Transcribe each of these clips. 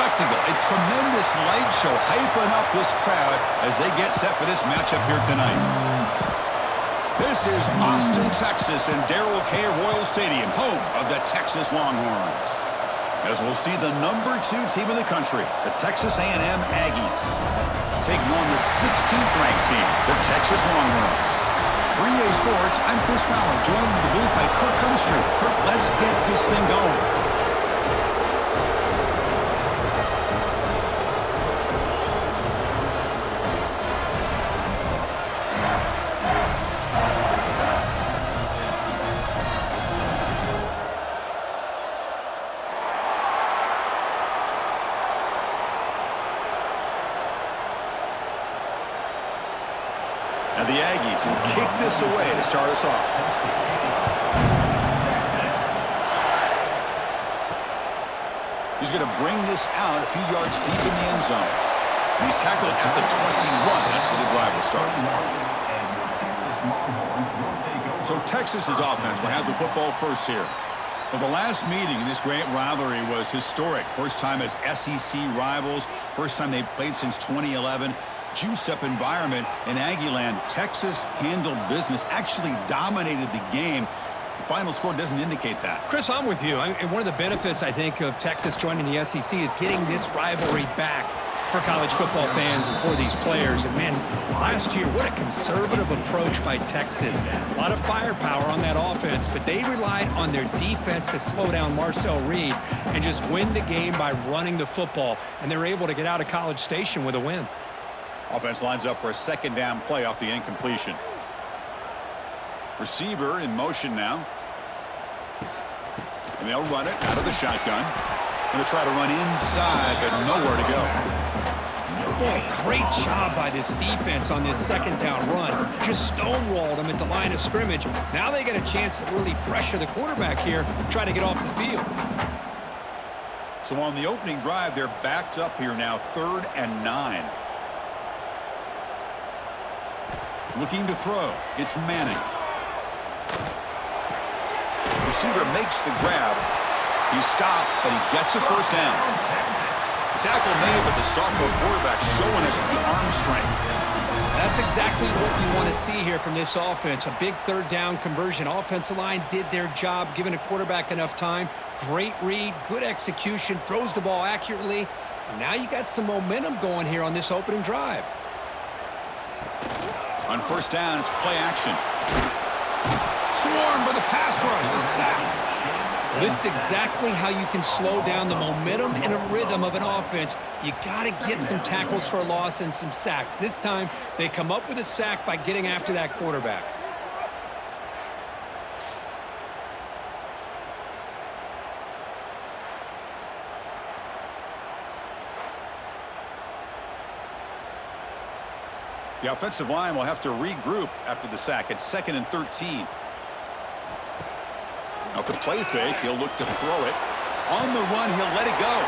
spectacle, a tremendous light show hyping up this crowd as they get set for this matchup here tonight. This is Austin, Texas, and Darrell K. Royal Stadium, home of the Texas Longhorns. As we'll see the #2 team in the country, the Texas A&M Aggies, taking on the 16th ranked team, the Texas Longhorns. For EA Sports, I'm Chris Fowler, joined in the booth by Kirk Humstreet. Kirk, let's get this thing going. And the Aggies will kick this away to start us off. He's going to bring this out a few yards deep in the end zone. And he's tackled at the 21. That's where the drive will start. So Texas's offense will have the football first here. Well, the last meeting in this great rivalry was historic. First time as SEC rivals. First time they've played since 2011. Juiced-up environment in Aggieland. Texas handled business, actually dominated the game. The final score doesn't indicate that. Chris, I'm with you. And one of the benefits, I think, of Texas joining the SEC is getting this rivalry back for college football fans and for these players. And, man, last year, what a conservative approach by Texas. A lot of firepower on that offense, but they relied on their defense to slow down Marcel and just win the game by running the football. And they're able to get out of College Station with a win. Offense lines up for a second down play off the incompletion. Receiver in motion now. And they'll run it out of the shotgun. Going to try to run inside, but nowhere to go. Boy, great job by this defense on this second down run. Just stonewalled them at the line of scrimmage. Now they get a chance to really pressure the quarterback here, try to get off the field. So on the opening drive, they're backed up here now, 3rd and 9. Looking to throw. It's Manning. Receiver makes the grab. He's stopped, but he gets a first down. The tackle made, but the sophomore quarterback showing us the arm strength. That's exactly what you want to see here from this offense. A big 3rd down conversion. Offensive line did their job, giving a quarterback enough time. Great read, good execution, throws the ball accurately. And now you got some momentum going here on this opening drive. On first down, it's play action. Swarmed by the pass rush. A sack. This is exactly how you can slow down the momentum and a rhythm of an offense. You got to get some tackles for a loss and some sacks. This time, they come up with a sack by getting after that quarterback. The offensive line will have to regroup after the sack. It's 2nd and 13. Off the play fake, he'll look to throw it. On the run, he'll let it go.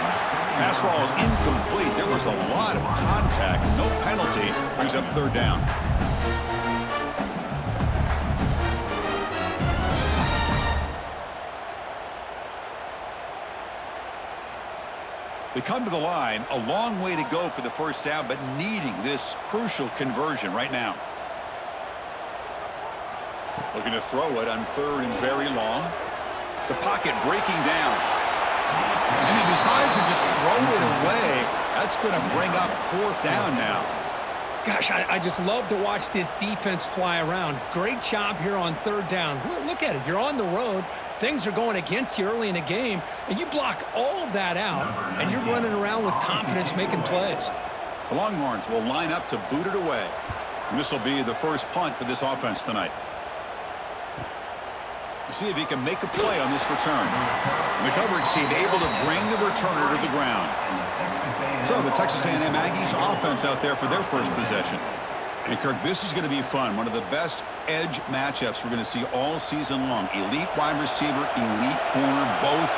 Pass ball is incomplete. There was a lot of contact. No penalty. Brings up 3rd down. They come to the line, a long way to go for the first down, but needing this crucial conversion right now. Looking to throw it on 3rd and very long. The pocket breaking down. And he decides to just throw it away. That's going to bring up 4th down now. Gosh, I just love to watch this defense fly around. Great job here on 3rd down. Look at it. You're on the road. Things are going against you early in the game, and you block all of that out, and you're running around with confidence making plays. The Longhorns will line up to boot it away. And this will be the first punt for this offense tonight. We'll see if he can make a play on this return. And the coverage team able to bring the returner to the ground. So the Texas A&M Aggies offense out there for their first possession. And Kirk, this is going to be fun. One of the best edge matchups we're going to see all season long. Elite wide receiver, elite corner, both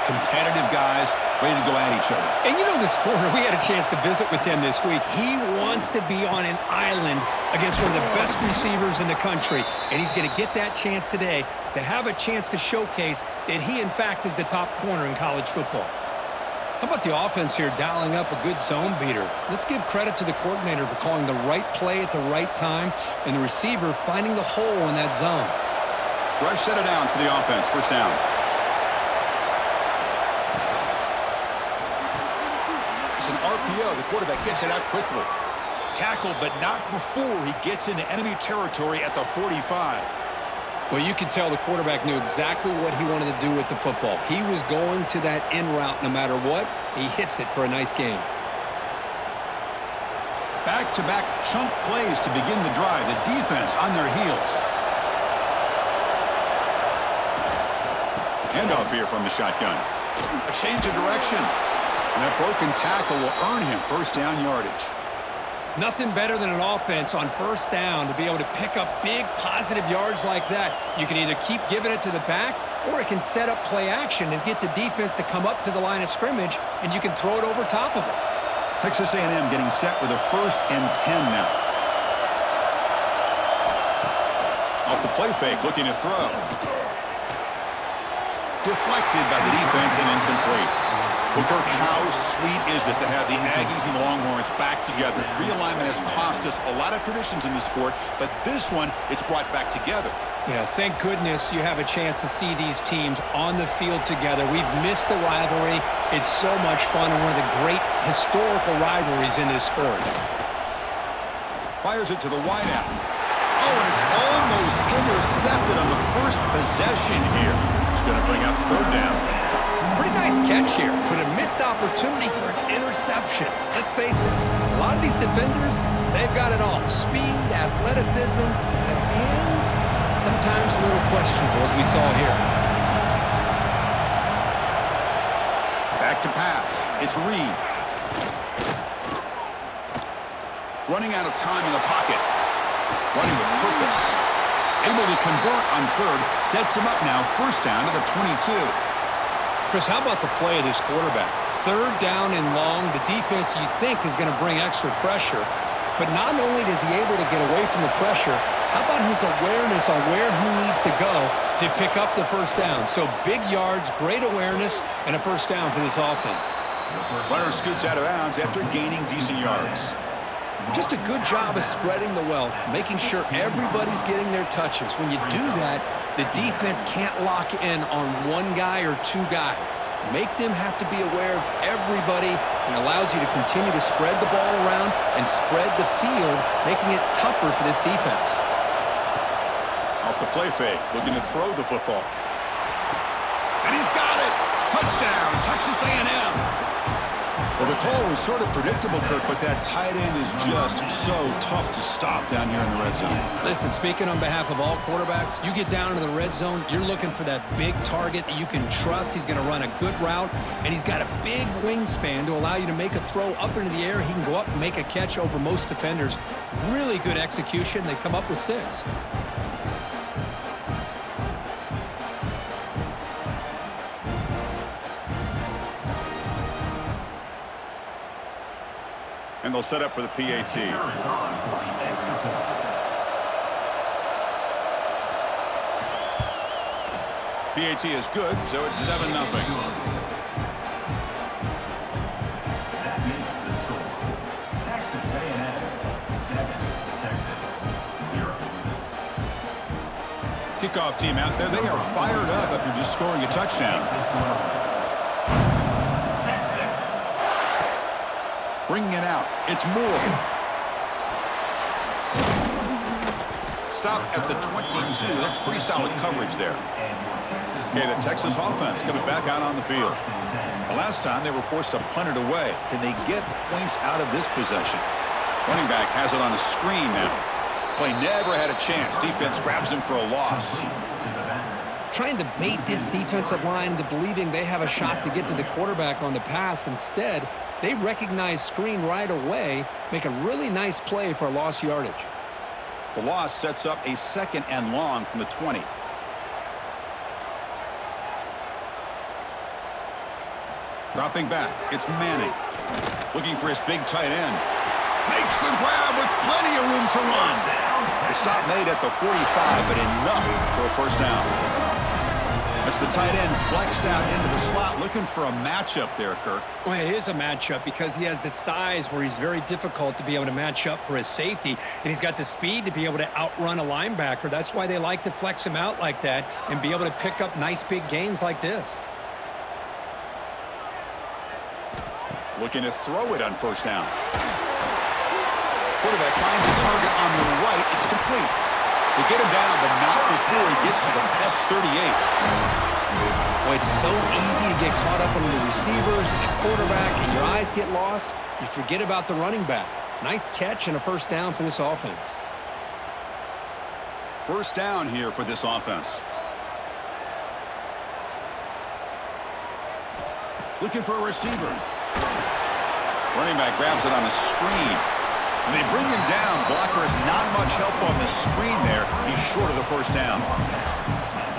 competitive guys ready to go at each other. And you know this corner, we had a chance to visit with him this week. He wants to be on an island against one of the best receivers in the country. And he's going to get that chance today to have a chance to showcase that he, in fact, is the top corner in college football. How about the offense here dialing up a good zone beater? Let's give credit to the coordinator for calling the right play at the right time and the receiver finding the hole in that zone. Fresh set of downs for the offense. First down. It's an RPO. The quarterback gets it out quickly. Tackled, but not before he gets into enemy territory at the 45. Well, you could tell the quarterback knew exactly what he wanted to do with the football. He was going to that in route no matter what. He hits it for a nice gain. Back-to-back chunk plays to begin the drive. The defense on their heels. Handoff here from the shotgun. A change of direction. And that broken tackle will earn him first down yardage. Nothing better than an offense on first down to be able to pick up big positive yards like that. You can either keep giving it to the back or it can set up play action and get the defense to come up to the line of scrimmage, and you can throw it over top of it. Texas A&M getting set with a 1st and 10 now. Off the play fake, looking to throw. Deflected by the defense and incomplete. Well, Kirk, how sweet is it to have the Aggies and Longhorns back together? Realignment has cost us a lot of traditions in the sport, but this one, it's brought back together. Yeah, thank goodness you have a chance to see these teams on the field together. We've missed the rivalry. It's so much fun and one of the great historical rivalries in this sport. Fires it to the wideout. Oh, and it's almost intercepted on the first possession here. It's going to bring up 3rd down. Pretty nice catch here, but a missed opportunity for an interception. Let's face it, a lot of these defenders, they've got it all. Speed, athleticism, and hands, sometimes a little questionable, as we saw here. Back to pass. It's Reed. Running out of time in the pocket. Running with purpose. Able to convert on 3rd. Sets him up now. First down to the 22. Chris, how about the play of this quarterback? 3rd down and long. The defense, you think, is going to bring extra pressure. But not only is he able to get away from the pressure, how about his awareness on where he needs to go to pick up the first down? So big yards, great awareness, and a first down for this offense. Runner scoots out of bounds after gaining decent yards. Just a good job of spreading the wealth, making sure everybody's getting their touches. When you do that, the defense can't lock in on one guy or 2 guys. Make them have to be aware of everybody, and allows you to continue to spread the ball around and spread the field, making it tougher for this defense. Off the play fake, looking to throw the football. And he's got it! Touchdown, Texas A&M! Well, the call was sort of predictable, Kirk, but that tight end is just so tough to stop down here in the red zone. Listen, speaking on behalf of all quarterbacks, you get down into the red zone, you're looking for that big target that you can trust. He's going to run a good route, and he's got a big wingspan to allow you to make a throw up into the air. He can go up and make a catch over most defenders. Really good execution. They come up with 6. And they'll set up for the PAT. PAT is good, so it's 7-0. That makes the score. Texas A&M 7, Texas 0. Kickoff team out there. They are fired up after just scoring a touchdown. Bringing it out. It's Moore. Stop at the 22. That's pretty solid coverage there. Okay, the Texas offense comes back out on the field. The last time they were forced to punt it away. Can they get points out of this possession? Running back has it on a screen now. Play never had a chance. Defense grabs him for a loss. Trying to bait this defensive line into believing they have a shot to get to the quarterback on the pass. Instead, they recognize screen right away, make a really nice play for a lost yardage. The loss sets up a 2nd and long from the 20. Dropping back, it's Manning. Looking for his big tight end. Makes the grab with plenty of room to run. The stop made at the 45, but enough for a first down. That's the tight end flex out into the slot, looking for a matchup there, Kirk. Well, it is a matchup because he has the size where he's very difficult to be able to match up for his safety, and he's got the speed to be able to outrun a linebacker. That's why they like to flex him out like that and be able to pick up nice big gains like this. Looking to throw it on first down. Quarterback finds a target on the right. It's complete. They get him down, but not before he gets to the +38. Well, it's so easy to get caught up on the receivers and the quarterback, and your eyes get lost. You forget about the running back. Nice catch and a first down for this offense. First down here for this offense. Looking for a receiver. Running back grabs it on a screen. And they bring him down. Blocker has not much help on the screen there. He's short of the first down.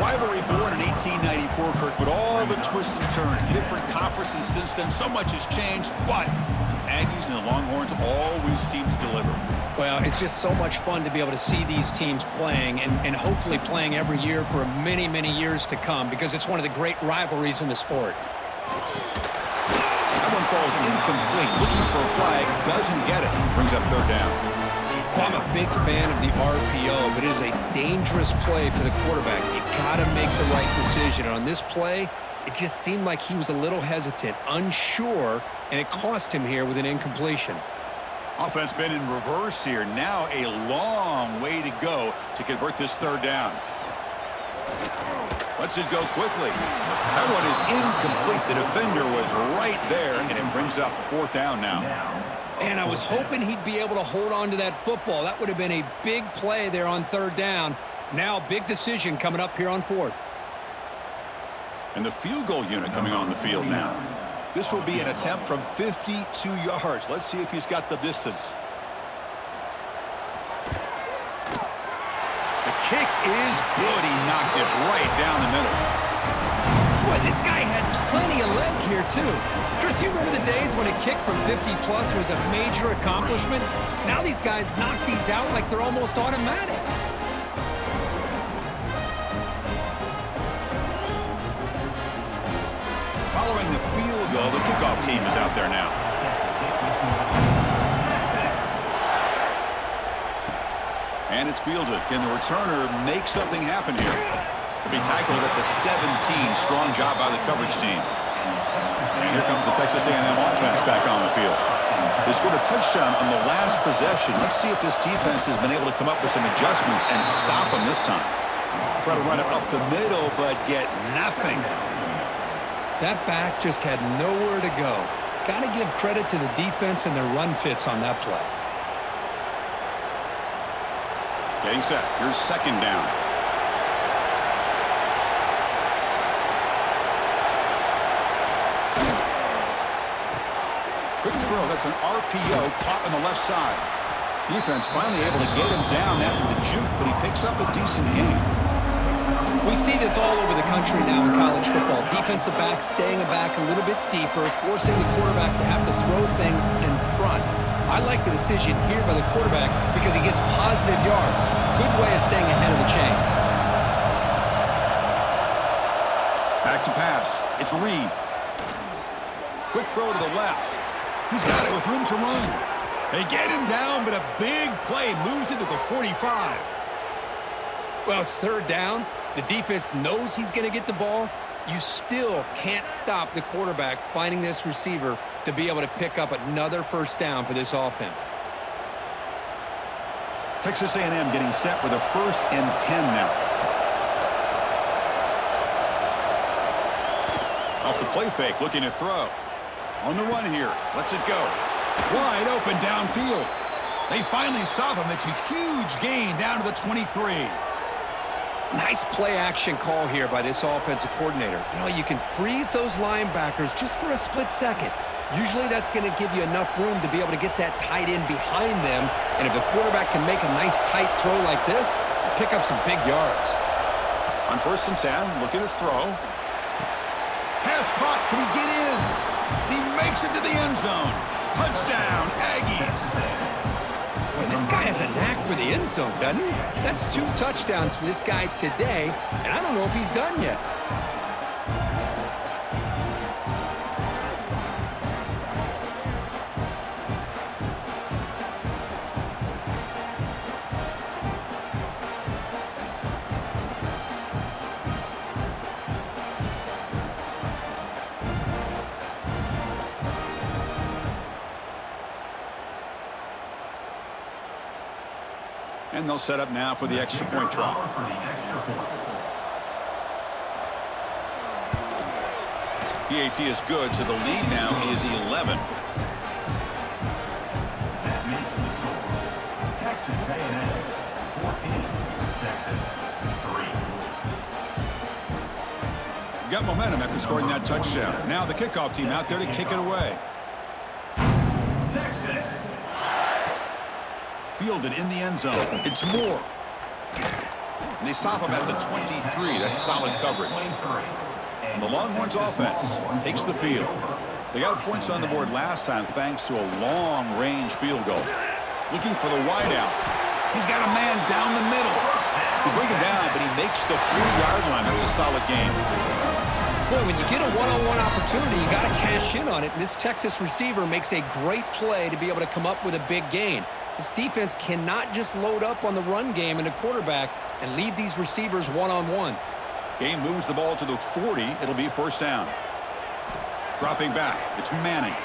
Rivalry born in 1894, Kirk, but all the twists and turns, different conferences since then, so much has changed, but the Aggies and the Longhorns always seem to deliver. Well, it's just so much fun to be able to see these teams playing and hopefully playing every year for many, many years to come because it's one of the great rivalries in the sport. That one falls incomplete. Looking for a flag, doesn't get it. Brings up third down. Well, I'm a big fan of the RPO, but it is a dangerous play for the quarterback. You got to make the right decision. And on this play, it just seemed like he was a little hesitant, unsure, and it cost him here with an incompletion. Offense been in reverse here. Now a long way to go to convert this third down. Lets it go quickly. That one is incomplete. The defender was right there, and it brings up fourth down now. And I was hoping he'd be able to hold on to that football. That would have been a big play there on third down. Now, big decision coming up here on fourth. And the field goal unit coming on the field now. This will be an attempt from 52 yards. Let's see if he's got the distance. The kick is good. He knocked it right down the middle. Boy, this guy had plenty of leg here, too. Chris, you remember the days when a kick from 50-plus was a major accomplishment? Now these guys knock these out like they're almost automatic. Following the field goal, the kickoff team is out there now. And it's fielded. Can the returner make something happen here? To be tackled at the 17. Strong job by the coverage team. And here comes the Texas A&M offense back on the field. They scored a touchdown on the last possession. Let's see if this defense has been able to come up with some adjustments and stop them this time. Try to run it up the middle, but get nothing. That back just had nowhere to go. Got to give credit to the defense and their run fits on that play. Getting set. Here's second down. Quick throw. That's an RPO caught on the left side. Defense finally able to get him down after the juke, but he picks up a decent gain. We see this all over the country now in college football. Defensive backs staying back a little bit deeper, forcing the quarterback to have to throw things in front. I like the decision here by the quarterback because he gets positive yards. It's a good way of staying ahead of the chains. Back to pass. It's Reed. Quick throw to the left. He's got it with room to run. They get him down, but a big play moves into the 45. Well, it's third down. The defense knows he's going to get the ball. You still can't stop the quarterback finding this receiver to be able to pick up another first down for this offense. Texas A&M getting set for the 1st and 10 now. Off the play fake, looking to throw. On the run here, lets it go. Wide open downfield. They finally stop him. It's a huge gain down to the 23. Nice play-action call here by this offensive coordinator. You know, you can freeze those linebackers just for a split second. Usually that's going to give you enough room to be able to get that tight end behind them. And if the quarterback can make a nice tight throw like this, pick up some big yards. On 1st and 10, looking to throw. Pass caught. Can he get in? He makes it to the end zone. Touchdown, Aggies. Boy, this guy has a knack for the end zone, doesn't he? That's 2 touchdowns for this guy today, and I don't know if he's done yet. And they'll set up now for the extra point try. PAT is good, so the lead now is 11. That makes the score. Texas A&M 14, Texas 3. Got momentum after scoring that touchdown. Now the kickoff team out there to kick it away. Texas. Fielded in the end zone. It's Moore. And they stop him at the 23. That's solid coverage. And the Longhorns offense takes the field. They got points on the board last time thanks to a long-range field goal. Looking for the wideout. He's got a man down the middle. They bring him down, but he makes the 40-yard line. That's a solid game. Boy, when you get a one-on-one opportunity, you got to cash in on it. And this Texas receiver makes a great play to be able to come up with a big gain. This defense cannot just load up on the run game and the quarterback and leave these receivers one-on-one. Game moves the ball to the 40. It'll be first down. Dropping back. It's Manning.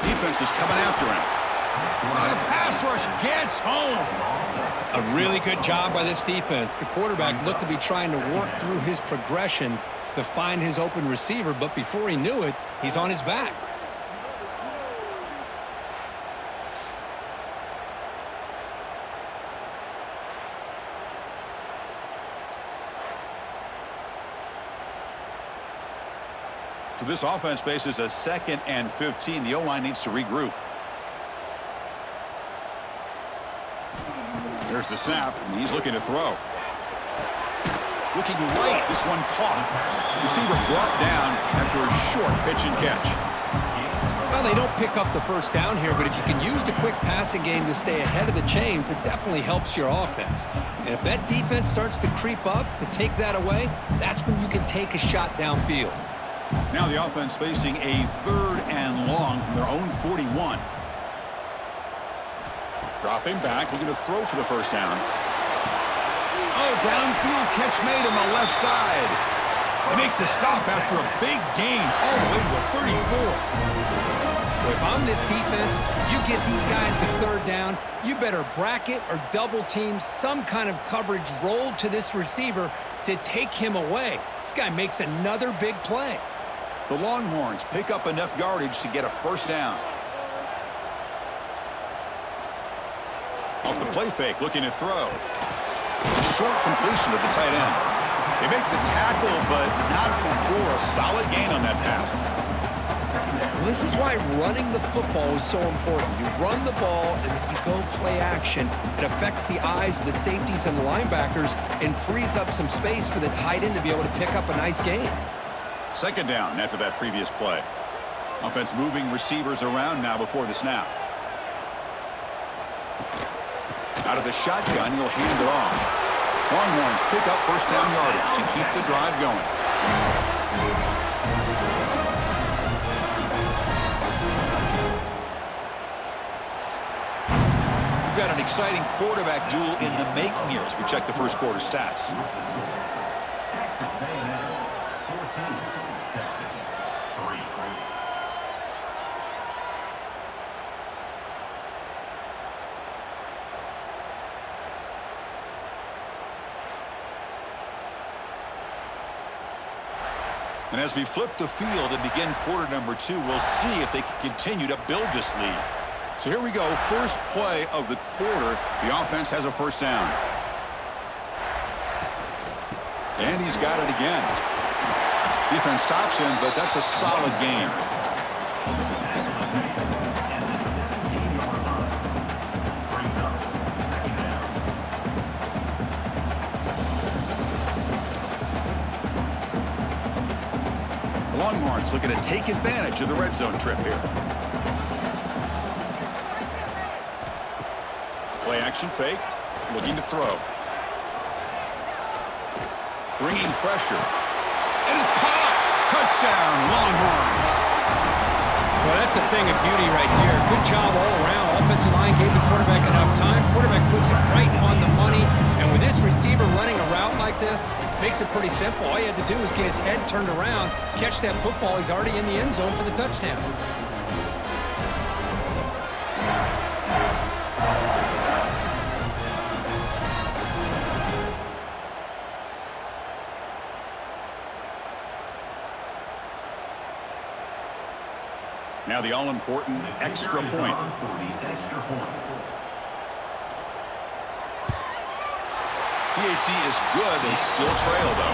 Defense is coming after him. And the pass rush gets home. A really good job by this defense. The quarterback looked to be trying to work through his progressions to find his open receiver, but before he knew it, he's on his back. So this offense faces a 2nd and 15. The O-line needs to regroup. There's the snap, and he's looking to throw. Looking right, this one caught. Receiver brought down after a short pitch and catch. Well, they don't pick up the first down here, but if you can use the quick passing game to stay ahead of the chains, it definitely helps your offense. And if that defense starts to creep up to take that away, that's when you can take a shot downfield. Now the offense facing a 3rd and long from their own 41. Dropping back, looking to throw for the first down. Oh, downfield catch made on the left side. They make the stop after a big gain all the way to the 34. Well, if I'm this defense, you get these guys to 3rd down, you better bracket or double team some kind of coverage rolled to this receiver to take him away. This guy makes another big play. The Longhorns pick up enough yardage to get a first down. Off the play fake, looking to throw. A short completion to the tight end. They make the tackle, but not before a solid gain on that pass. Well, this is why running the football is so important. You run the ball, and then you go play action. It affects the eyes of the safeties and the linebackers and frees up some space for the tight end to be able to pick up a nice gain. 2nd down after that previous play. Offense moving receivers around now before the snap. Out of the shotgun, he'll hand it off. Longhorns pick up first down yardage to keep the drive going. We've got an exciting quarterback duel in the making here as we check the first quarter stats. Texas A&M 14, Texas 3. And as we flip the field and begin quarter number 2, we'll see if they can continue to build this lead. So here we go, first play of the quarter. The offense has a first down. And he's got it again. Defense stops him, but that's a solid game. Longhorns looking to take advantage of the red zone trip here. Play action fake, looking to throw. Bringing pressure. And it's caught! Touchdown, Longhorns! Well, that's a thing of beauty right there. Good job all around. Offensive line gave the quarterback enough time. Quarterback puts it right on the money. And with this receiver running a route like this, makes it pretty simple. All you had to do was get his head turned around, catch that football. He's already in the end zone for the touchdown. Now the all-important extra point. PHC is good. They still trail, though.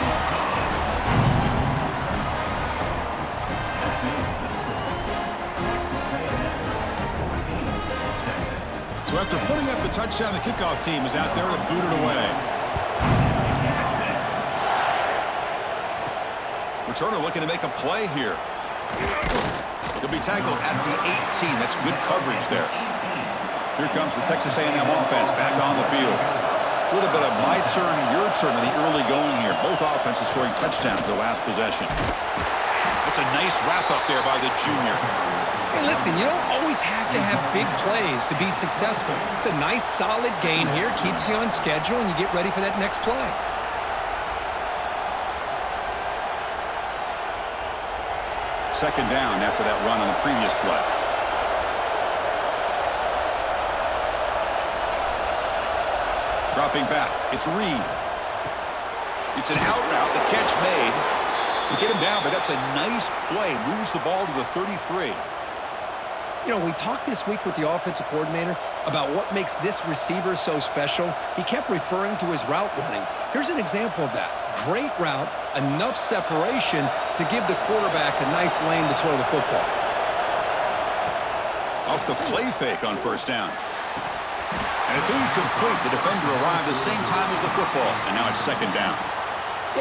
So after putting up the touchdown, the kickoff team is out there to boot it away. Returner looking to make a play here. He'll be tackled at the 18. That's good coverage there. Here comes the Texas A&M offense back on the field. A little bit of my turn, your turn in the early going here. Both offenses scoring touchdowns their last possession. That's a nice wrap-up there by the junior. Hey, listen, you don't always have to have big plays to be successful. It's a nice, solid gain here. Keeps you on schedule, and you get ready for that next play. Second down after that run on the previous play. Dropping back. It's Reed. It's an out route. The catch made. They get him down, but that's a nice play. Moves the ball to the 33. You know, we talked this week with the offensive coordinator about what makes this receiver so special. He kept referring to his route running. Here's an example of that. Great route, enough separation to give the quarterback a nice lane to throw the football. Off the play fake on first down. And it's incomplete. The defender arrived the same time as the football, and now it's second down.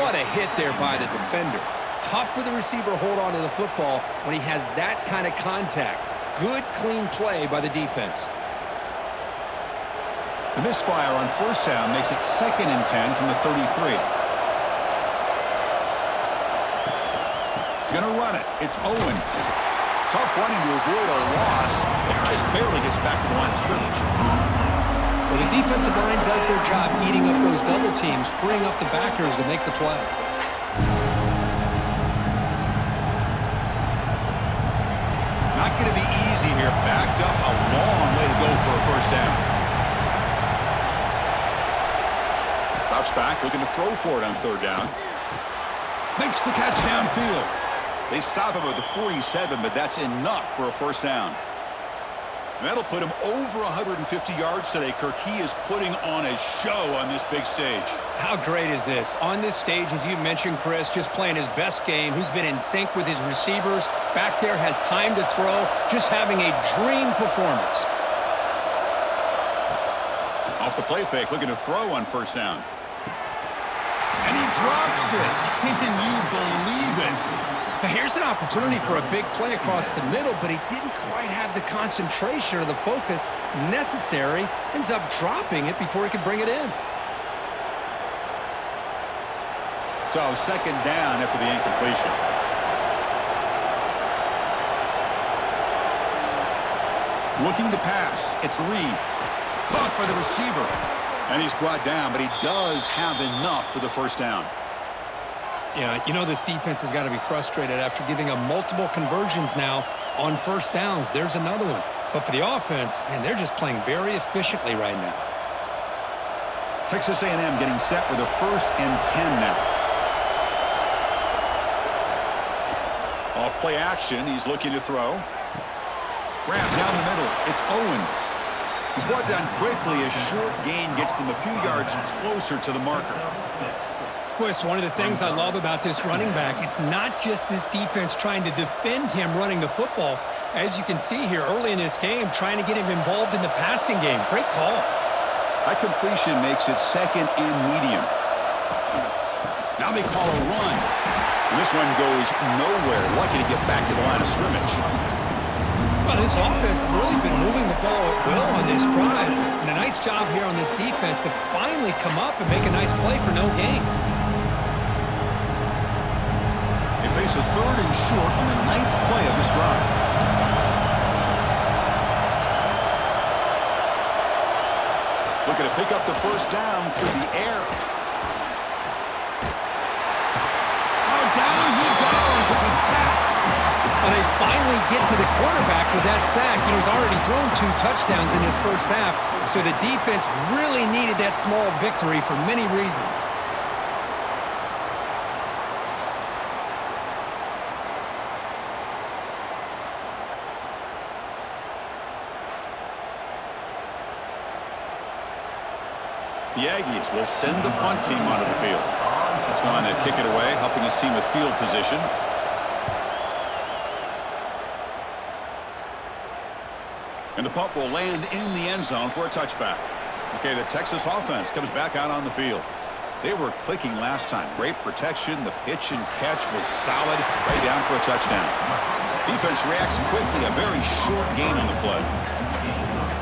What a hit there by the defender. Tough for the receiver to hold on to the football when he has that kind of contact. Good, clean play by the defense. The misfire on first down makes it 2nd and 10 from the 33. Gonna run it. It's Owens. Tough running to avoid a loss, but just barely gets back to the line of scrimmage. Well, the defensive line does their job eating up those double teams, freeing up the backers to make the play. Not going to be easy here. Backed up a long way to go for a first down. Drops back, looking to throw for it on third down. Makes the catch downfield. They stop him at the 47, but that's enough for a first down. And that'll put him over 150 yards today, Kirk. He is putting on a show on this big stage. How great is this? On this stage, as you mentioned, Chris, just playing his best game. He's been in sync with his receivers. Back there, has time to throw. Just having a dream performance. Off the play fake, looking to throw on first down. And he drops it. Can you believe it? Here's an opportunity for a big play across the middle, but he didn't quite have the concentration or the focus necessary. Ends up dropping it before he could bring it in. So second down after the incompletion. Looking to pass. It's Reed. Caught by the receiver. And he's brought down, but he does have enough for the first down. Yeah, you know this defense has got to be frustrated after giving up multiple conversions now on first downs. There's another one. But for the offense, man, they're just playing very efficiently right now. Texas A&M getting set with a 1st and 10 now. Off play action, he's looking to throw. Wrap down the middle, it's Owens. He's brought down quickly. A short gain gets them a few yards closer to the marker. Boy, it's one of the things I love about this running back. It's not just this defense trying to defend him running the football. As you can see here early in this game, trying to get him involved in the passing game. Great call. That completion makes it 2nd and medium. Now they call a run. And this one goes nowhere. Lucky to get back to the line of scrimmage. Well, this offense has really been moving the ball at will on this drive. And a nice job here on this defense to finally come up and make a nice play for no gain. They face a 3rd and short on the 9th play of this drive. Looking to pick up the first down through the air. Oh, down he goes. It's a sack. Well, they finally get to the quarterback with that sack. He's already thrown 2 touchdowns in his first half, so the defense really needed that small victory for many reasons. The Aggies will send the punt team onto the field. It's on to kick it away, helping his team with field position. And the punt will land in the end zone for a touchback. Okay, the Texas offense comes back out on the field. They were clicking last time. Great protection. The pitch and catch was solid. Right down for a touchdown. Defense reacts quickly. A very short gain on the play.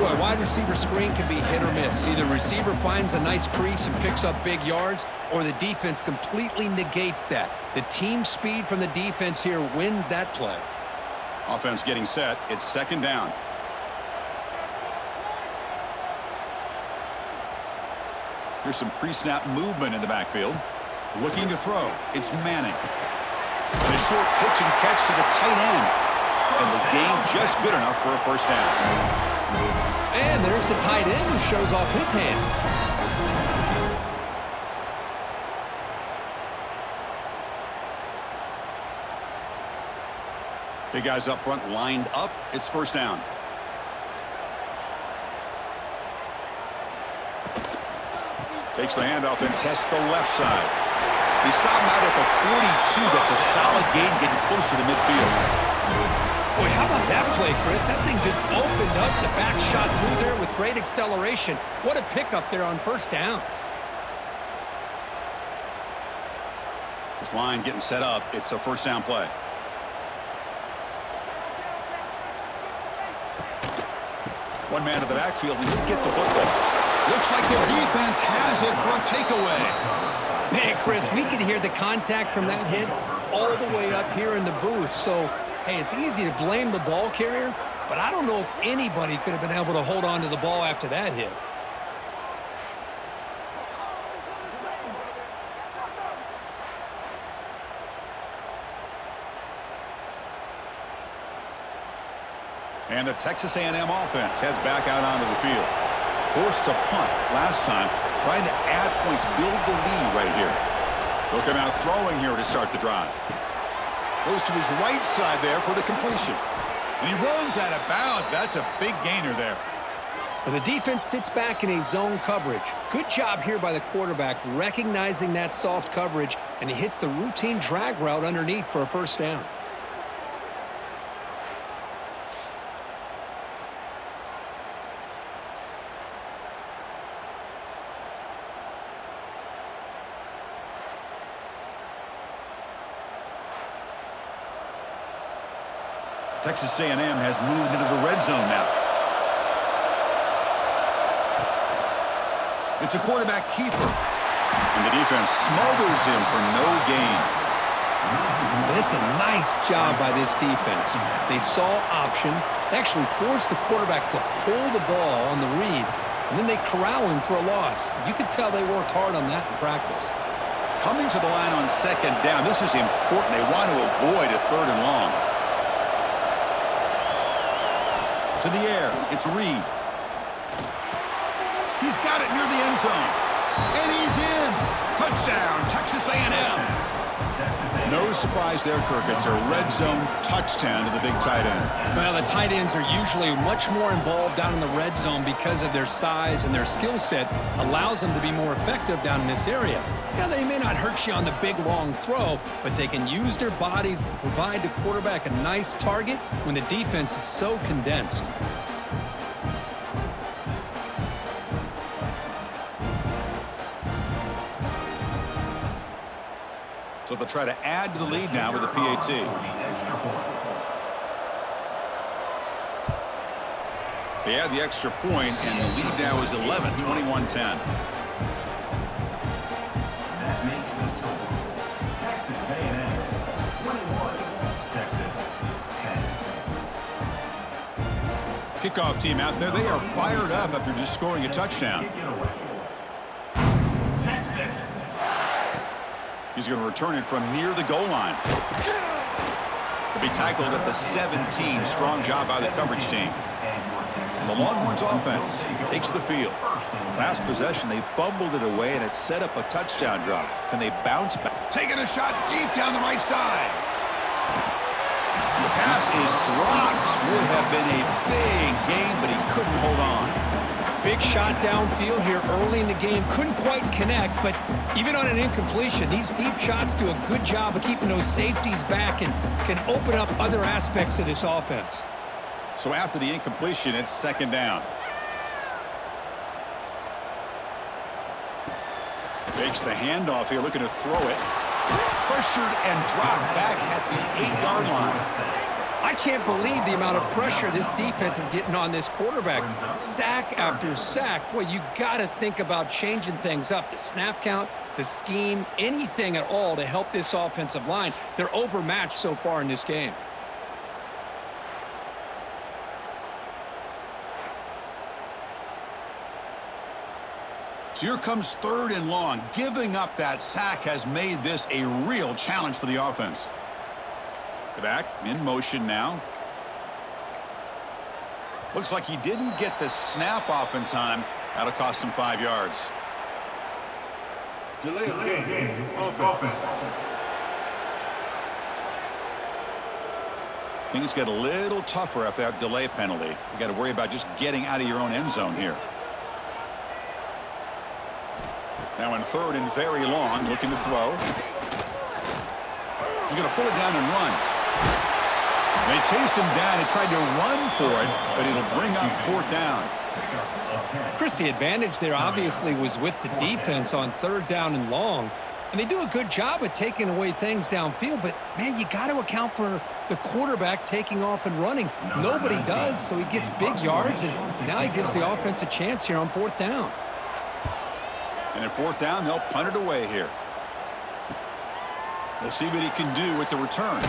Well, a wide receiver screen can be hit or miss. Either receiver finds a nice crease and picks up big yards, or the defense completely negates that. The team speed from the defense here wins that play. Offense getting set. It's second down. Here's some pre-snap movement in the backfield. Looking to throw. It's Manning. And a short pitch and catch to the tight end. And the gain just good enough for a first down. And there's the tight end who shows off his hands. Big guys up front lined up. It's first down. Takes the handoff and tests the left side. He stopped out at the 42. That's a solid gain, getting closer to midfield. Boy, how about that play, Chris? That thing just opened up. The back shot through there with great acceleration. What a pickup there on first down. This line getting set up. It's a first down play. One man to the backfield and he'll get the football. Looks like the defense has it for a takeaway. Man, Chris, we can hear the contact from that hit all the way up here in the booth. So, hey, it's easy to blame the ball carrier, but I don't know if anybody could have been able to hold on to the ball after that hit. And the Texas A&M offense heads back out onto the field. Forced to punt last time, trying to add points, build the lead right here. Look at him out throwing here to start the drive. Goes to his right side there for the completion. And he runs out of bounds. That's a big gainer there. Well, the defense sits back in a zone coverage. Good job here by the quarterback recognizing that soft coverage, and he hits the routine drag route underneath for a first down. Texas A&M has moved into the red zone now. It's a quarterback keeper. And the defense smothers him for no gain. It's a nice job by this defense. They saw option, actually forced the quarterback to pull the ball on the read, and then they corral him for a loss. You could tell they worked hard on that in practice. Coming to the line on second down, this is important. They want to avoid a third and long. To the air, it's Reed. He's got it near the end zone. And he's in. Touchdown, Texas A&M. No surprise there, Kirk. It's a red zone touchdown to the big tight end. Well, the tight ends are usually much more involved down in the red zone because of their size, and their skill set allows them to be more effective down in this area. Now, they may not hurt you on the big, long throw, but they can use their bodies to provide the quarterback a nice target when the defense is so condensed. So they'll try to add to the lead now with a PAT. They add the extra point, and the lead now is 11, 21-10. That makes the score Texas A&M 21, Texas 10. Kickoff team out there. They are fired up after just scoring a touchdown. Texas. He's going to return it from near the goal line. To be tackled at the 17. Strong job by the coverage team. The Longhorns offense takes the field. Last possession, they fumbled it away, and it set up a touchdown drive. Can they bounce back? Taking a shot deep down the right side. And the pass is dropped. Would have been a big game, but he couldn't hold on. Big shot downfield here early in the game. Couldn't quite connect, but even on an incompletion, these deep shots do a good job of keeping those safeties back and can open up other aspects of this offense. So after the incompletion, it's second down. Fakes the handoff here, looking to throw it. Pressured and dropped back at the 8-yard line. I can't believe the amount of pressure this defense is getting on this quarterback. Sack after sack. Well, you got to think about changing things up. The snap count, the scheme, anything at all to help this offensive line. They're overmatched so far in this game. So here comes third and long. Giving up that sack has made this a real challenge for the offense. Back in motion now. Looks like he didn't get the snap off in time. That'll cost him 5 yards. Delay of game. Offense. Things get a little tougher after that delay penalty. You got to worry about just getting out of your own end zone here. Now in third and very long, looking to throw. He's going to pull it down and run. They chase him down. He tried to run for it, but it'll bring up fourth down. Chris, the advantage there obviously was with the defense on third down and long. And they do a good job of taking away things downfield, but, man, you got to account for the quarterback taking off and running. Nobody does, so he gets big yards, and now he gives the offense a chance here on fourth down. And at fourth down, they'll punt it away here. We'll see what he can do with the return.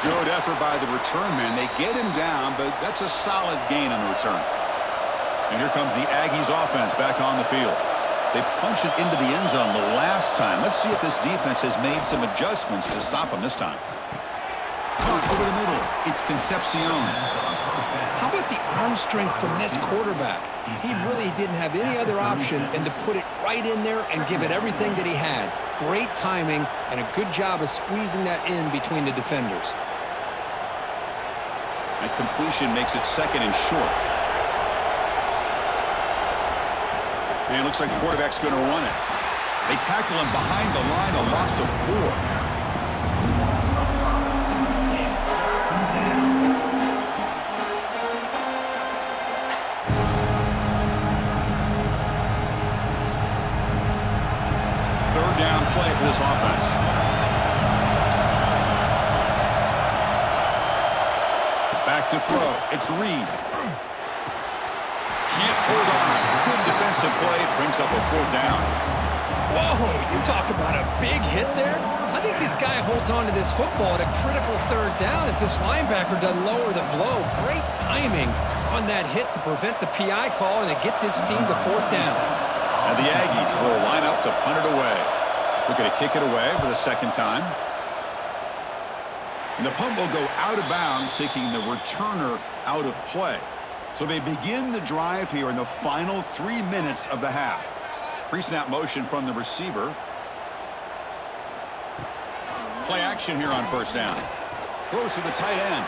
Good effort by the return man. They get him down, but that's a solid gain on the return. And here comes the Aggies offense back on the field. They punched it into the end zone the last time. Let's see if this defense has made some adjustments to stop them this time. Punt over the middle. It's Concepcion. How about the arm strength from this quarterback? He really didn't have any other option than to put it right in there and give it everything that he had. Great timing and a good job of squeezing that in between the defenders. That completion makes it second and short. And it looks like the quarterback's going to run it. They tackle him behind the line, a loss of 4. Down play for this offense. Back to throw. It's Reed. Can't hold on. Good defensive play. Brings up a fourth down. Whoa, you talk about a big hit there. I think this guy holds on to this football at a critical third down if this linebacker doesn't lower the blow. Great timing on that hit to prevent the PI call and to get this team to fourth down. And the Aggies will line up to punt it away. We're going to kick it away for the second time. And the punt will go out of bounds, taking the returner out of play. So they begin the drive here in the final 3 minutes of the half. Pre-snap motion from the receiver. Play action here on first down. Throws to the tight end.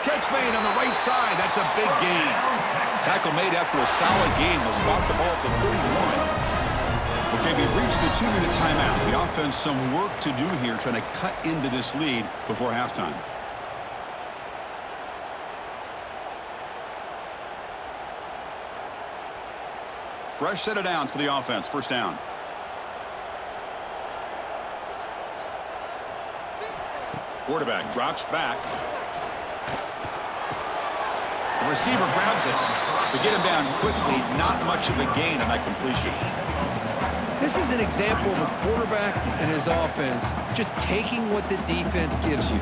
Catch made on the right side. That's a big gain. Tackle made after a solid gain. Will spot the ball to 31. Okay, we've reached the 2-minute timeout. The offense some work to do here, trying to cut into this lead before halftime. Fresh set of downs for the offense. First down. Quarterback drops back. The receiver grabs it. To get him down quickly, not much of a gain on that completion. This is an example of a quarterback and his offense just taking what the defense gives you.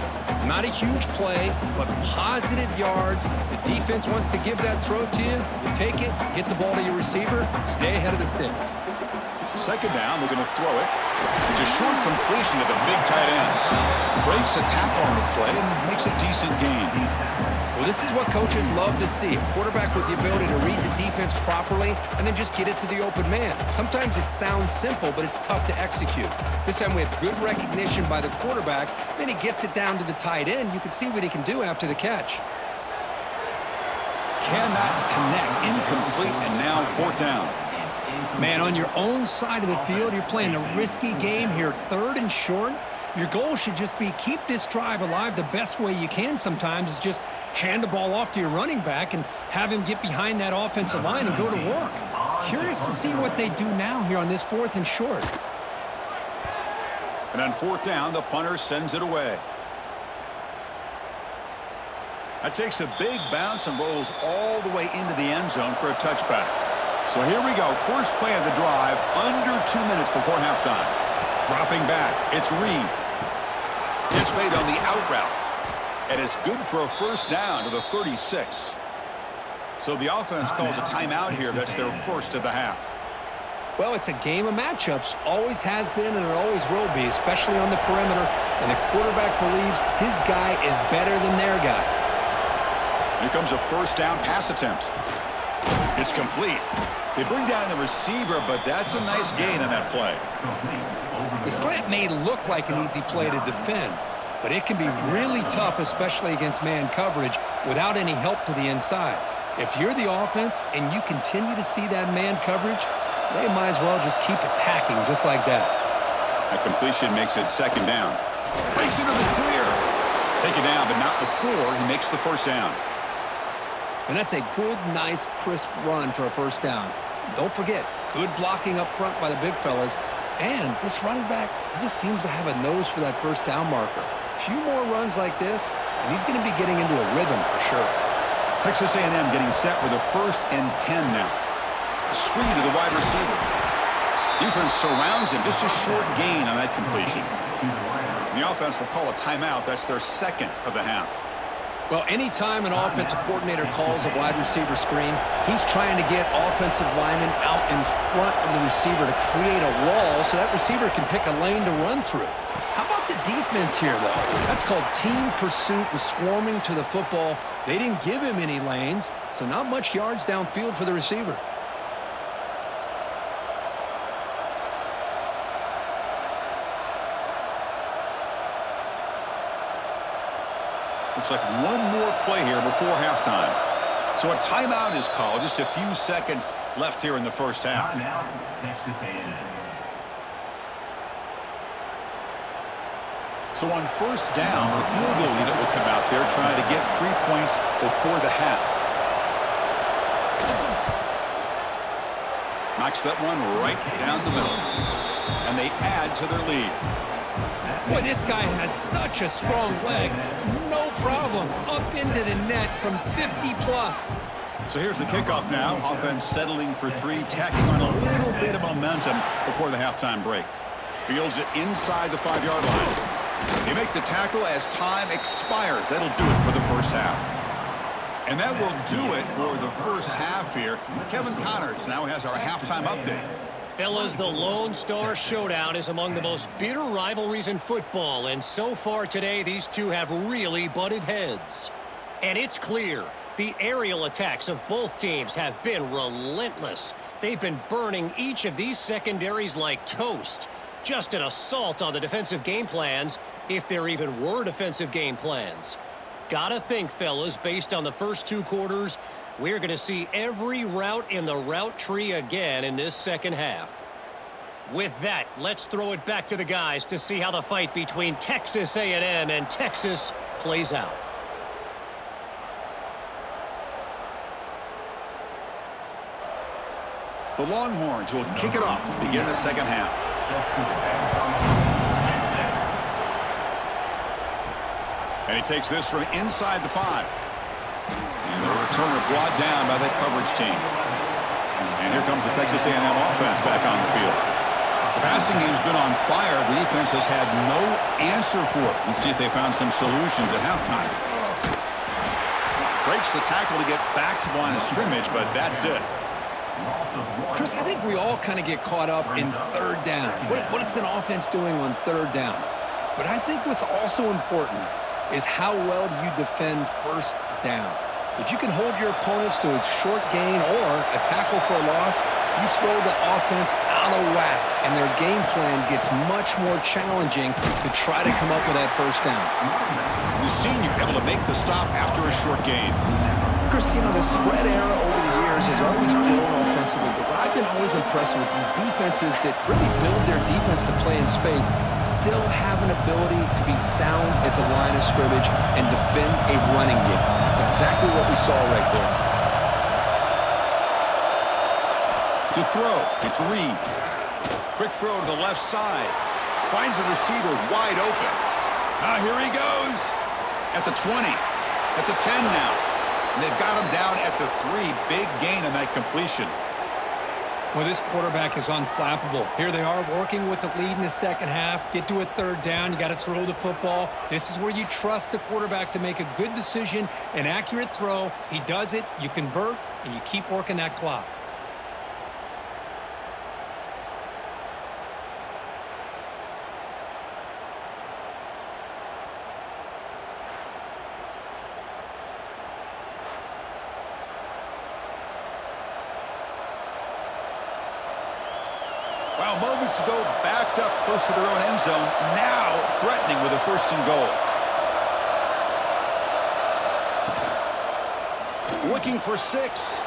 Not a huge play, but positive yards. The defense wants to give that throw to you. You take it, get the ball to your receiver, stay ahead of the sticks. Second down, we're going to throw it. It's a short completion to the big tight end. Breaks a tackle on the play and makes a decent gain. Well, this is what coaches love to see. A quarterback with the ability to read the defense properly and then just get it to the open man. Sometimes it sounds simple, but it's tough to execute. This time we have good recognition by the quarterback. Then he gets it down to the tight end. You can see what he can do after the catch. cannot connect. Incomplete, and now 4th down. Man, on your own side of the field, you're playing a risky game here, 3rd and short. Your goal should just be keep this drive alive the best way you can sometimes is just hand the ball off to your running back and have him get behind that offensive line and go to work. Curious to see what they do now here on this 4th and short. And on 4th down, the punter sends it away. That takes a big bounce and rolls all the way into the end zone for a touchback. So here we go. First play of the drive, under 2 minutes before halftime. Dropping back, it's Reed. It's made on the out route. And it's good for a 1st down to the 36. So the offense calls a timeout here. That's their 1st of the half. Well, it's a game of matchups. Always has been and it always will be, especially on the perimeter. And the quarterback believes his guy is better than their guy. Here comes a 1st down pass attempt. It's complete. They bring down the receiver, but that's a nice gain on that play. The slant may look like an easy play to defend, but it can be really tough, especially against man coverage, without any help to the inside. If you're the offense and you continue to see that man coverage, they might as well just keep attacking just like that. A completion makes it 2nd down. Breaks into the clear. Take it down, but not before he makes the 1st down. And that's a good, nice, crisp run for a 1st down. Don't forget, good blocking up front by the big fellas. And this running back, he just seems to have a nose for that 1st down marker. A few more runs like this, and he's going to be getting into a rhythm for sure. Texas A&M getting set with a 1st and 10 now. A screen to the wide receiver. Defense surrounds him. Just a short gain on that completion. The offense will call a timeout. That's their 2nd of the half. Well, anytime an offensive coordinator calls a wide receiver screen, he's trying to get offensive linemen out in front of the receiver to create a wall so that receiver can pick a lane to run through. How about the defense here, though? That's called team pursuit and swarming to the football. They didn't give him any lanes, so not much yards downfield for the receiver. Looks like one more play here before halftime. So a timeout is called. Just a few seconds left here in the 1st half. Now, Texas A&M. So on 1st down, the field goal unit will come out there trying to get 3 points before the half. Knocks that one right down the middle. And they add to their lead. Boy, this guy has such a strong leg. No problem. Up into the net from 50+. So here's the kickoff now. Offense settling for 3, tacking on a little bit of momentum before the halftime break. Fields it inside the 5-yard line. They make the tackle as time expires. That'll do it for the 1st half. And that will do it for the 1st half here. Kevin Connors now has our halftime update. Fellas, the Lone Star Showdown is among the most bitter rivalries in football, and so far today, these two have really butted heads. And it's clear, the aerial attacks of both teams have been relentless. They've been burning each of these secondaries like toast. Just an assault on the defensive game plans, if there even were defensive game plans. Gotta think, fellas, based on the first 2 quarters, we're going to see every route in the route tree again in this 2nd half. With that, let's throw it back to the guys to see how the fight between Texas A&M and Texas plays out. The Longhorns will kick it off to begin the 2nd half. And he takes this from inside the 5. And the returner brought down by that coverage team. And here comes the Texas A&M offense back on the field. The passing game's been on fire. The defense has had no answer for it. Let's see if they found some solutions at halftime. Breaks the tackle to get back to the line of scrimmage, but that's it. Chris, I think we all kind of get caught up in 3rd down. What's an offense doing on 3rd down? But I think what's also important is how well you defend 1st down. If you can hold your opponents to a short gain or a tackle for a loss, you throw the offense out of whack, and their game plan gets much more challenging to try to come up with that 1st down. The senior able to make the stop after a short gain. Chris, the spread era over the years has always grown offensively, but what I've been always impressed with defenses that really build their defense to play in space still have an ability to be sound at the line of scrimmage and defend a running game. That's exactly what we saw right there. To throw, it's Reed. Quick throw to the left side. Finds the receiver wide open. Here he goes. At the 20. At the 10 now. And they've got him down at the 3. Big gain on that completion. Well, this quarterback is unflappable. Here they are working with the lead in the second half. Get to a third down. You got to throw the football. This is where you trust the quarterback to make a good decision, an accurate throw. He does it. You convert, and you keep working that clock. Well, moments ago, backed up close to their own end zone. Now threatening with a 1st and goal. Looking for 6.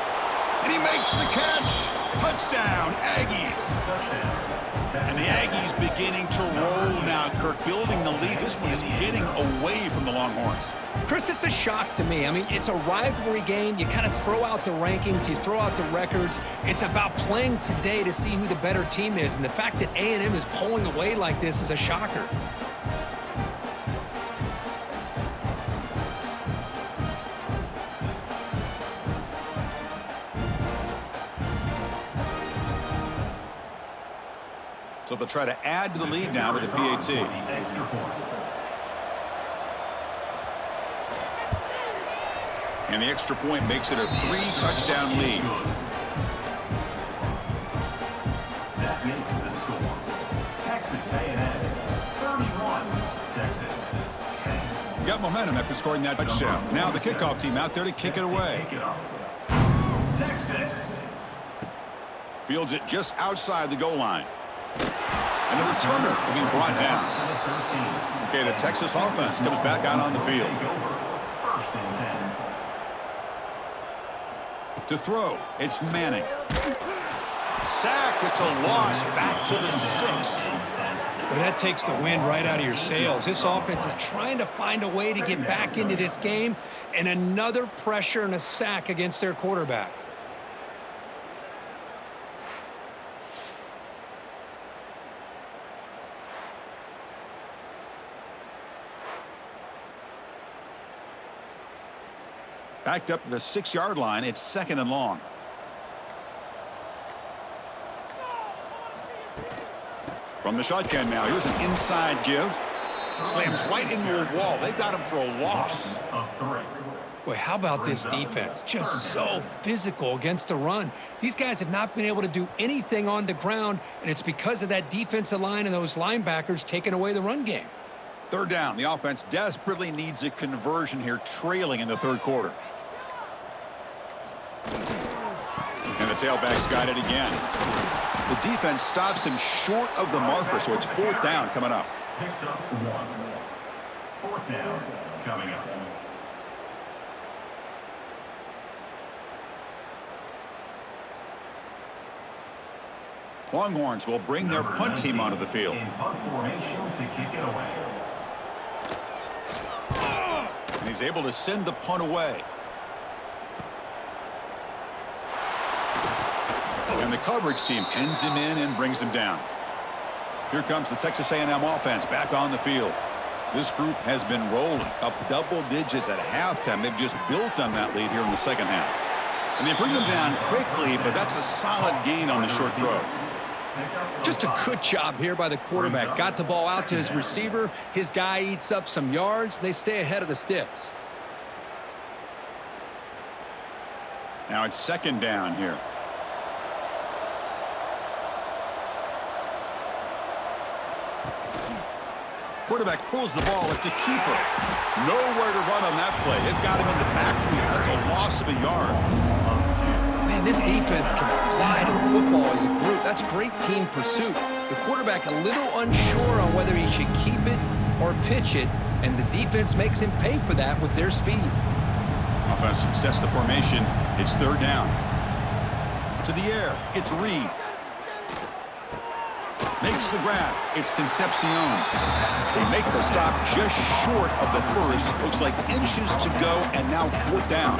And he makes the catch. Touchdown, Aggies. And the Aggies beginning to roll now. Kirk building the lead. This one is getting away from the Longhorns. Chris, it's a shock to me. I mean, it's a rivalry game. You kind of throw out the rankings. You throw out the records. It's about playing today to see who the better team is. And the fact that A&M is pulling away like this is a shocker. So they'll try to add to the lead now with the PAT. And the extra point makes it a 3-touchdown lead. That makes the score. Texas A&M 31, Texas 10. Got momentum after scoring that touchdown. Now the kickoff team out there to kick it away. Texas. Fields it just outside the goal line. And the returner will be brought down. Okay, the Texas offense comes back out on the field. To throw, it's Manning. Sacked, it's a loss, back to the 6. Well, that takes the wind right out of your sails. This offense is trying to find a way to get back into this game, and another pressure and a sack against their quarterback. Backed up to the 6-yard line. It's 2nd and long. From the shotgun now. Here's an inside give. Slams right into a wall. They've got him for a loss. Boy, how about this defense? Just so physical against the run. These guys have not been able to do anything on the ground, and it's because of that defensive line and those linebackers taking away the run game. 3rd down. The offense desperately needs a conversion here, trailing in the 3rd quarter. And the tailback's got it again. The defense stops him short of the marker, so it's 4th down coming up. Picks up 1. 4th down coming up. Longhorns will bring their punt team onto the field. In punt formation to kick it away. And he's able to send the punt away. And the coverage team pins him in and brings him down. Here comes the Texas A&M offense back on the field. This group has been rolling up double digits at halftime. They've just built on that lead here in the second half. And they bring them down quickly, but that's a solid gain on the short throw. Just a good job here by the quarterback. Got the ball out to his receiver. His guy eats up some yards. They stay ahead of the sticks. Now it's 2nd down here. Quarterback pulls the ball. It's a keeper. Nowhere to run on that play. They've got him in the backfield. That's a loss of a yard. Man, this defense can fly to the football as a group. That's great team pursuit. The quarterback a little unsure on whether he should keep it or pitch it, and the defense makes him pay for that with their speed. Offense sets the formation. It's third down. To the air. It's Reed. Makes the grab. It's Concepcion. They make the stop just short of the first. Looks like inches to go, and now fourth down.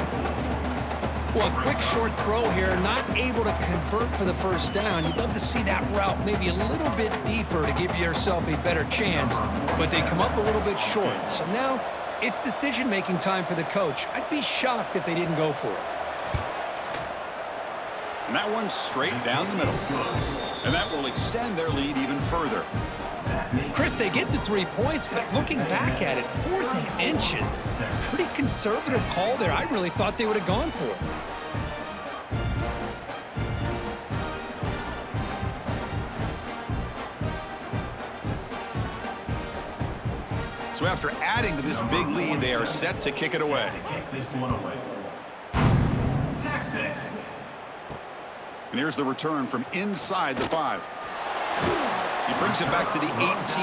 Well, a quick short throw here, not able to convert for the first down. You'd love to see that route maybe a little bit deeper to give yourself a better chance, but they come up a little bit short. So now it's decision-making time for the coach. I'd be shocked if they didn't go for it. And that one's straight down the middle. And that will extend their lead even further. Chris, they get the 3 points, but looking back at it, 4th and inches. Pretty conservative call there. I really thought they would have gone for it. So after adding to this big lead, they are set to kick it away. Texas. And here's the return from inside the 5. He brings it back to the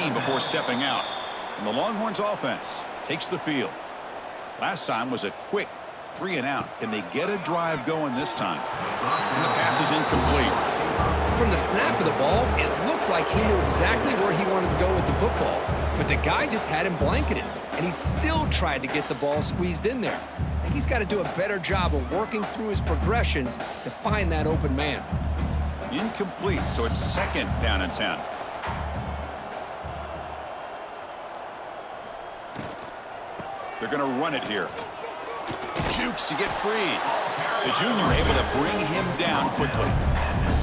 18 before stepping out. And the Longhorns offense takes the field. Last time was a quick 3 and out. Can they get a drive going this time? And the pass is incomplete. From the snap of the ball, it looked like he knew exactly where he wanted to go with the football. But the guy just had him blanketed, and he still tried to get the ball squeezed in there. I think he's got to do a better job of working through his progressions to find that open man. Incomplete, so it's second down and 10. They're going to run it here. Jukes to get free. The junior able to bring him down quickly.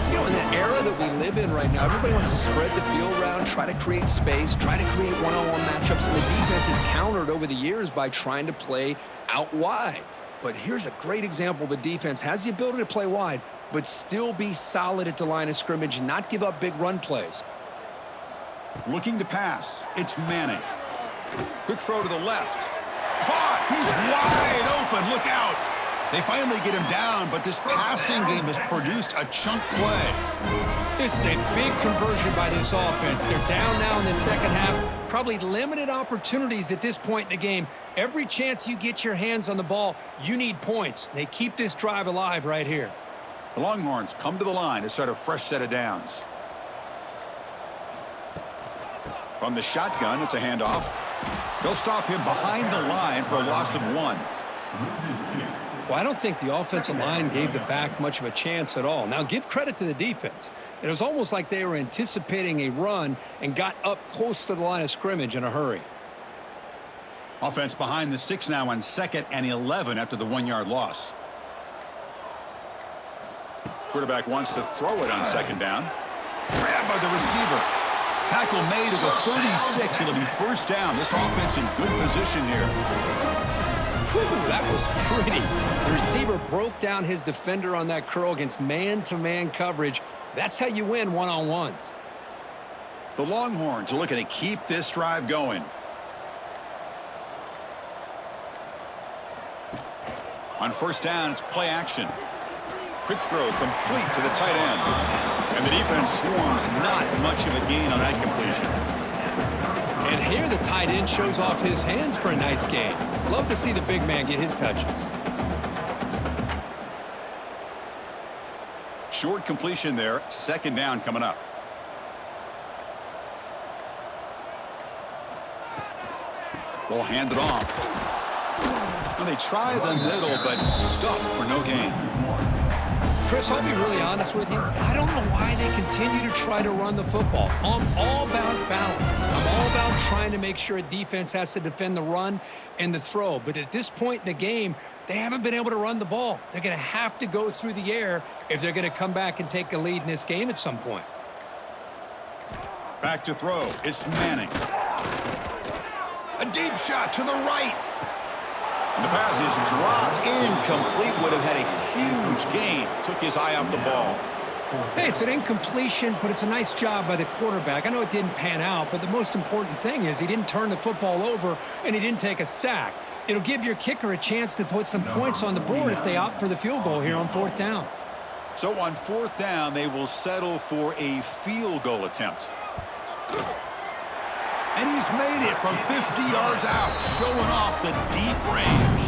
You know, in the era that we live in right now, everybody wants to spread the field around, try to create space, try to create one-on-one matchups, and the defense is countered over the years by trying to play out wide. But here's a great example. The defense has the ability to play wide, but still be solid at the line of scrimmage and not give up big run plays. Looking to pass. It's Manning. Quick throw to the left. Caught. He's wide open. Look out. They finally get him down, but this passing game has produced a chunk play. This is a big conversion by this offense. They're down now in the second half. Probably limited opportunities at this point in the game. Every chance you get your hands on the ball, you need points. They keep this drive alive right here. The Longhorns come to the line to start a fresh set of downs. From the shotgun, it's a handoff. They'll stop him behind the line for a loss of 1. Well, I don't think the offensive line gave the back much of a chance at all. Now, give credit to the defense. It was almost like they were anticipating a run and got up close to the line of scrimmage in a hurry. Offense behind the 6 now on 2nd and 11 after the 1-yard loss. Quarterback wants to throw it on 2nd down. Grabbed by the receiver. Tackle made at the 36. It'll be first down. This offense in good position here. Whew, that was pretty. The receiver broke down his defender on that curl against man-to-man coverage. That's how you win one-on-ones. The Longhorns are looking to keep this drive going. On first down, it's play action. Quick throw complete to the tight end. And the defense swarms, not much of a gain on that completion. And here the tight end shows off his hands for a nice gain. Love to see the big man get his touches. Short completion there. 2nd down coming up. We'll hand it off. Well, they try the middle, but stuck for no gain. Chris, I'll be really honest with you. I don't know why they continue to try to run the football. I'm all about balance. I'm all about trying to make sure a defense has to defend the run and the throw. But at this point in the game, they haven't been able to run the ball. They're going to have to go through the air if they're going to come back and take a lead in this game at some point. Back to throw. It's Manning. A deep shot to the right. And the pass is dropped. Incomplete. Would have had a huge gain. Took his eye off the ball. Hey, it's an incompletion, but it's a nice job by the quarterback. I know it didn't pan out, but the most important thing is he didn't turn the football over and he didn't take a sack. It'll give your kicker a chance to put some points on the board if they opt for the field goal here on 4th down. So on 4th down, they will settle for a field goal attempt. And he's made it from 50 yards out, showing off the deep range.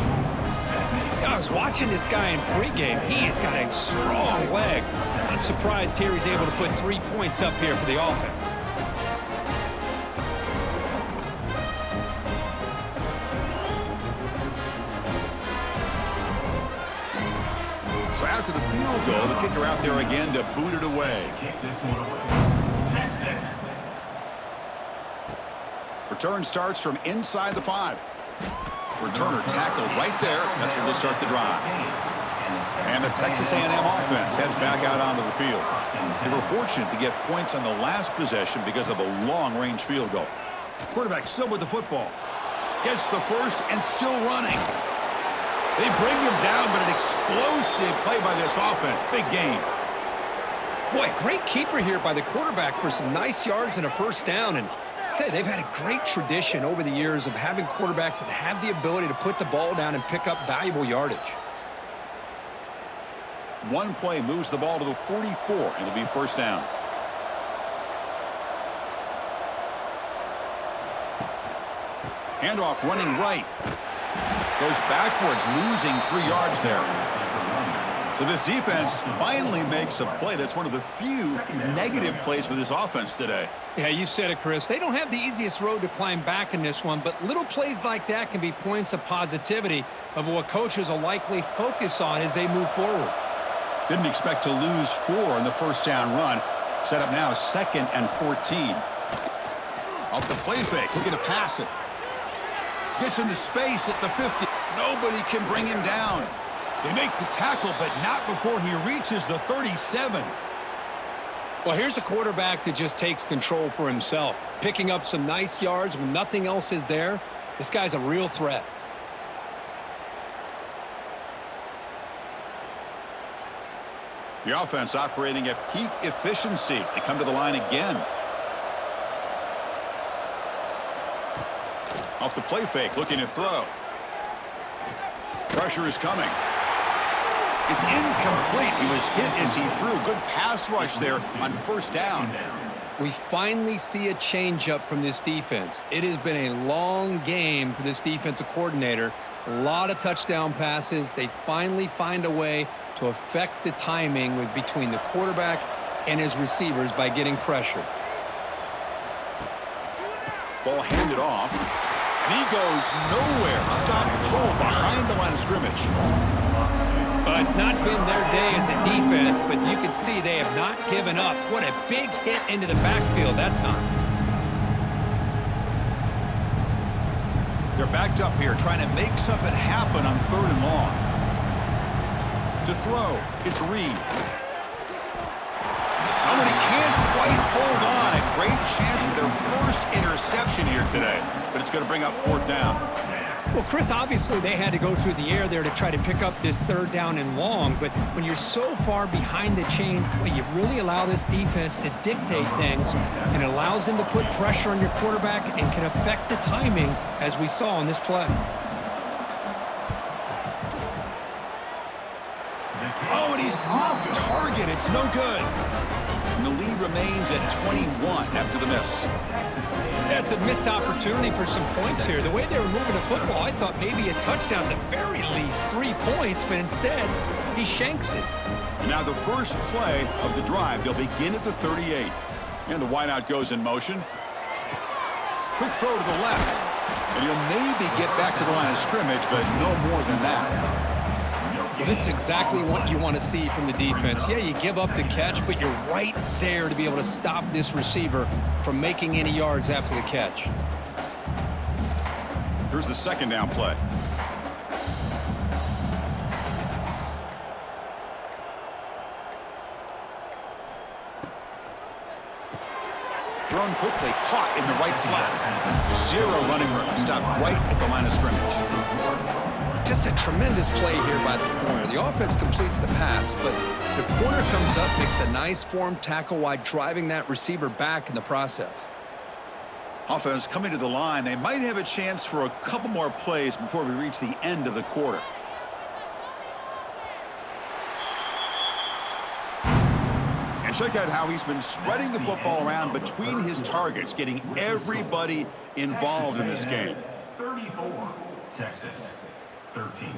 I was watching this guy in pregame. He has got a strong leg. I'm surprised here he's able to put 3 points up here for the offense. So after the field goal, the kicker out there again to boot it away. Kick this one away. Texas. Return starts from inside the 5. Returner tackled right there. That's where they'll start the drive. And the Texas A&M offense heads back out onto the field. They were fortunate to get points on the last possession because of a long-range field goal. Quarterback still with the football. Gets the first and still running. They bring him down, but an explosive play by this offense. Big game. Boy, great keeper here by the quarterback for some nice yards and a first down. And I tell you, they've had a great tradition over the years of having quarterbacks that have the ability to put the ball down and pick up valuable yardage. One play moves the ball to the 44, and it'll be first down. Handoff running right. Goes backwards, losing 3 yards there. So this defense finally makes a play. That's one of the few negative plays for this offense today. Yeah, you said it, Chris. They don't have the easiest road to climb back in this one, but little plays like that can be points of positivity of what coaches will likely focus on as they move forward. Didn't expect to lose 4 in the first down run. Set up now 2nd and 14. Off the play fake, looking to pass it. Gets into space at the 50. Nobody can bring him down. They make the tackle, but not before he reaches the 37. Well, here's a quarterback that just takes control for himself, picking up some nice yards when nothing else is there. This guy's a real threat. The offense operating at peak efficiency. They come to the line again. Off the play fake, looking to throw. Pressure is coming. It's incomplete. He was hit as he threw. Good pass rush there on first down. We finally see a changeup from this defense. It has been a long game for this defensive coordinator. A lot of touchdown passes. They finally find a way to affect the timing between the quarterback and his receivers by getting pressure. Ball handed off. And he goes nowhere. Stop cold behind the line of scrimmage. Well, it's not been their day as a defense, but you can see they have not given up. What a big hit into the backfield that time. They're backed up here, trying to make something happen on 3rd and long. To throw, it's Reed. Oh, and he can't quite hold on. A great chance for their first interception here today, but it's going to bring up 4th down. Well, Chris, obviously they had to go through the air there to try to pick up this 3rd down and long, but when you're so far behind the chains, boy, you really allow this defense to dictate things, and it allows them to put pressure on your quarterback and can affect the timing, as we saw on this play. Oh, and he's off target. It's no good. And the lead remains at 21 after the miss. That's a missed opportunity for some points here. The way they were moving the football, I thought maybe a touchdown, at the very least 3 points, but instead he shanks it. Now the first play of the drive, they'll begin at the 38. And the wideout goes in motion. Quick throw to the left. And he'll maybe get back to the line of scrimmage, but no more than that. Well, this is exactly what you want to see from the defense. Yeah, you give up the catch, but you're right there to be able to stop this receiver from making any yards after the catch. Here's the 2nd down play. Thrown quickly, caught in the right flat. 0 running room, stopped right at the line of scrimmage. Just a tremendous play here by the corner. The offense completes the pass, but the corner comes up, makes a nice form tackle while driving that receiver back in the process. Offense coming to the line. They might have a chance for a couple more plays before we reach the end of the quarter. And check out how he's been spreading the football around between his targets, getting everybody involved in this game. 34, Texas, 13.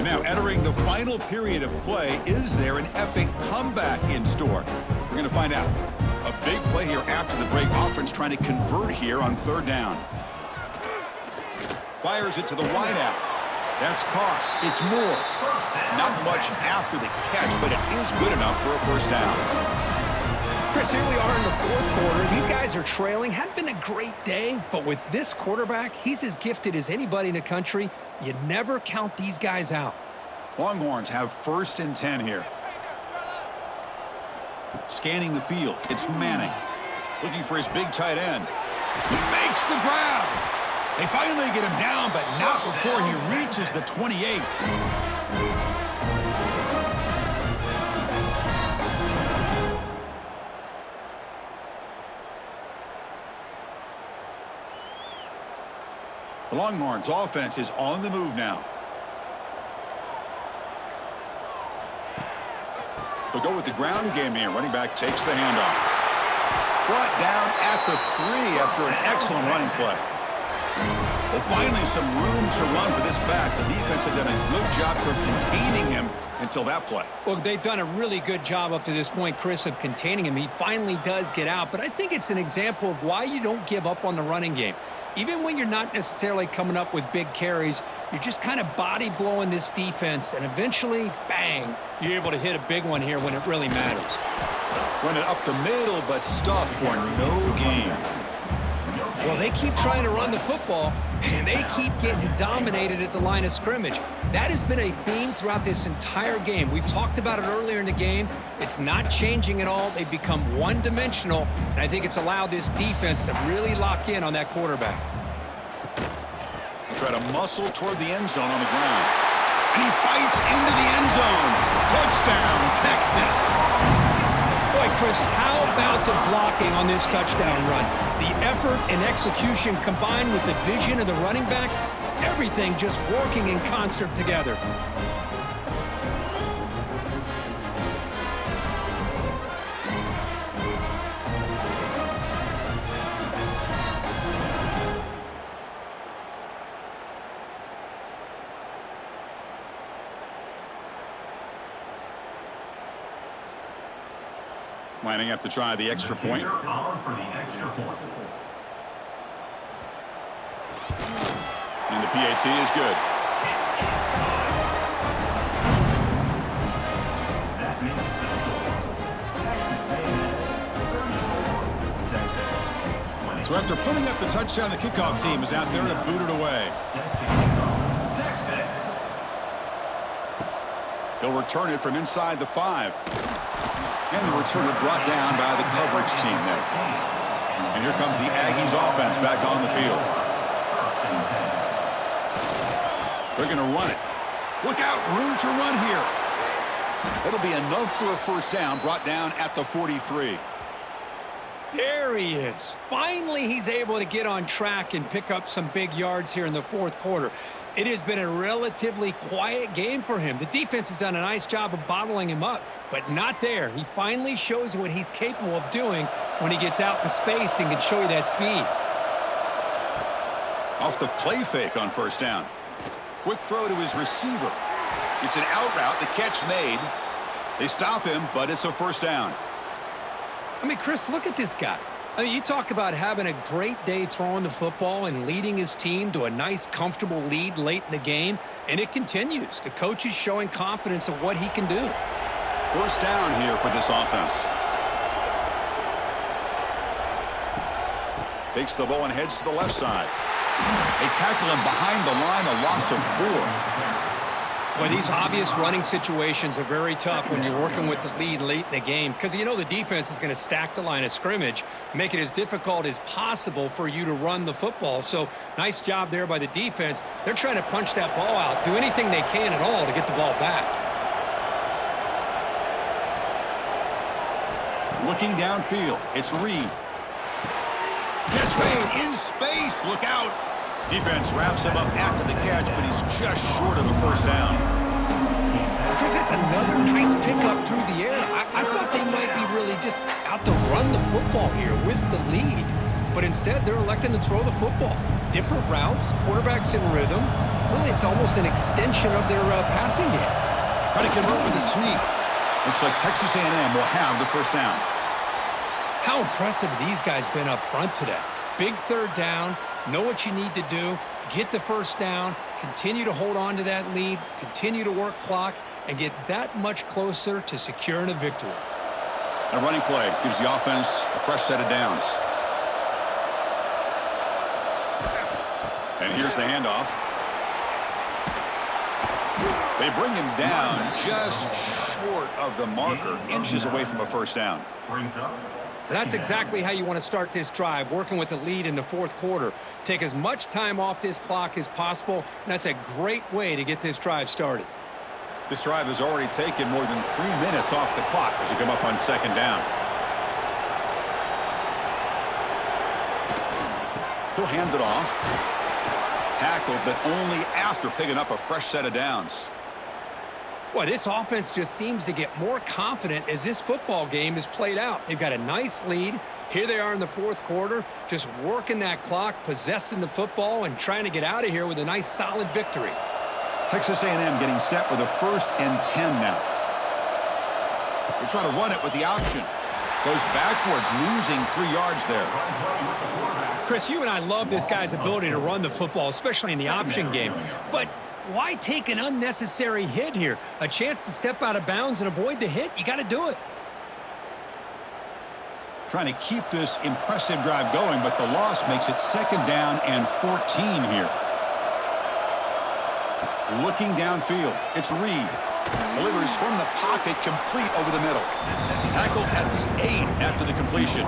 now entering the final period of play, is there an epic comeback in store? We're going to find out. A big play here after the break. Offense trying to convert here on 3rd down. Fires it to the wideout. That's caught. It's Moore. Not much after the catch, but it is good enough for a 1st down. Chris, here we are in the 4th quarter. These guys are trailing. Hadn't been a great day, but with this quarterback, he's as gifted as anybody in the country. You never count these guys out. Longhorns have 1st and 10 here. Scanning the field. It's Manning. Looking for his big tight end. He makes the grab. They finally get him down, but not before he reaches the 28. The Longhorns offense is on the move now. They'll go with the ground game here. Running back takes the handoff. Brought down at the 3 after an excellent running play. Well, finally some room to run for this back. The defense had done a good job for containing him until that play. Well, they've done a really good job up to this point, Chris, of containing him. He finally does get out, but I think it's an example of why you don't give up on the running game. Even when you're not necessarily coming up with big carries, you're just kind of body blowing this defense, and eventually, bang, you're able to hit a big one here when it really matters. Run it up the middle, but stuff for no gain. Well, they keep trying to run the football, and they keep getting dominated at the line of scrimmage. That has been a theme throughout this entire game. We've talked about it earlier in the game. It's not changing at all. They've become one-dimensional, and I think it's allowed this defense to really lock in on that quarterback. He'll try to muscle toward the end zone on the ground. And he fights into the end zone. Touchdown, Texas. Boy, Chris, how about the blocking on this touchdown run? The effort and execution combined with the vision of the running back, everything just working in concert together. Lining up to try the extra point. For the extra point. And the PAT is good. That means the score. Texas A&M 34, Texas 20. So after putting up the touchdown, the kickoff team is out there to boot it away. Set to kick off. Texas. He'll return it from inside the 5. And the returner brought down by the coverage team there. And here comes the Aggies offense back on the field. They're going to run it. Look out, room to run here. It'll be enough for a 1st down, brought down at the 43. There he is. Finally, he's able to get on track and pick up some big yards here in the 4th quarter. It has been a relatively quiet game for him. The defense has done a nice job of bottling him up, but not there. He finally shows what he's capable of doing when he gets out in space and can show you that speed. Off the play fake on 1st down. Quick throw to his receiver. It's an out route, the catch made. They stop him, but it's a 1st down. I mean, Chris, look at this guy. I mean, you talk about having a great day throwing the football and leading his team to a nice, comfortable lead late in the game, and it continues. The coach is showing confidence of what he can do. 1st down here for this offense. Takes the ball and heads to the left side. They tackle him behind the line, a loss of 4. Boy, these obvious running situations are very tough when you're working with the lead late in the game because you know the defense is going to stack the line of scrimmage, make it as difficult as possible for you to run the football. So nice job there by the defense. They're trying to punch that ball out, do anything they can at all to get the ball back. Looking downfield, it's Reed. Catch made in space, look out. Defense wraps him up after the catch, but he's just short of a 1st down. Chris, that's another nice pickup through the air. I thought they might be really just out to run the football here with the lead, but instead they're electing to throw the football. Different routes, quarterbacks in rhythm. really, it's almost an extension of their passing game. Try to convert with a sneak. Looks like Texas A&M will have the first down. How impressive have these guys been up front today? Big third down, know what you need to do, get the first down, continue to hold on to that lead, continue to work clock, and get that much closer to securing a victory. A running play gives the offense a fresh set of downs. And here's the handoff. They bring him down just short of the marker, inches away from a first down. That's exactly how you want to start this drive, working with the lead in the fourth quarter. Take as much time off this clock as possible, and that's a great way to get this drive started. This drive has already taken more than 3 minutes off the clock as you come up on second down. He'll hand it off. Tackled, but only after picking up a fresh set of downs. Boy, this offense just seems to get more confident as this football game is played out. They've got a nice lead. Here they are in the fourth quarter, just working that clock, possessing the football, and trying to get out of here with a nice, solid victory. Texas A&M getting set with a 1st and 10 now. They're trying to run it with the option. Goes backwards, losing 3 yards there. Chris, you and I love this guy's ability to run the football, especially in the option game. But why take an unnecessary hit here? A chance to step out of bounds and avoid the hit? You got to do it. Trying to keep this impressive drive going, but the loss makes it 2nd down and 14 here. Looking downfield, it's Reed. Delivers from the pocket, complete over the middle. Tackled at the 8 after the completion.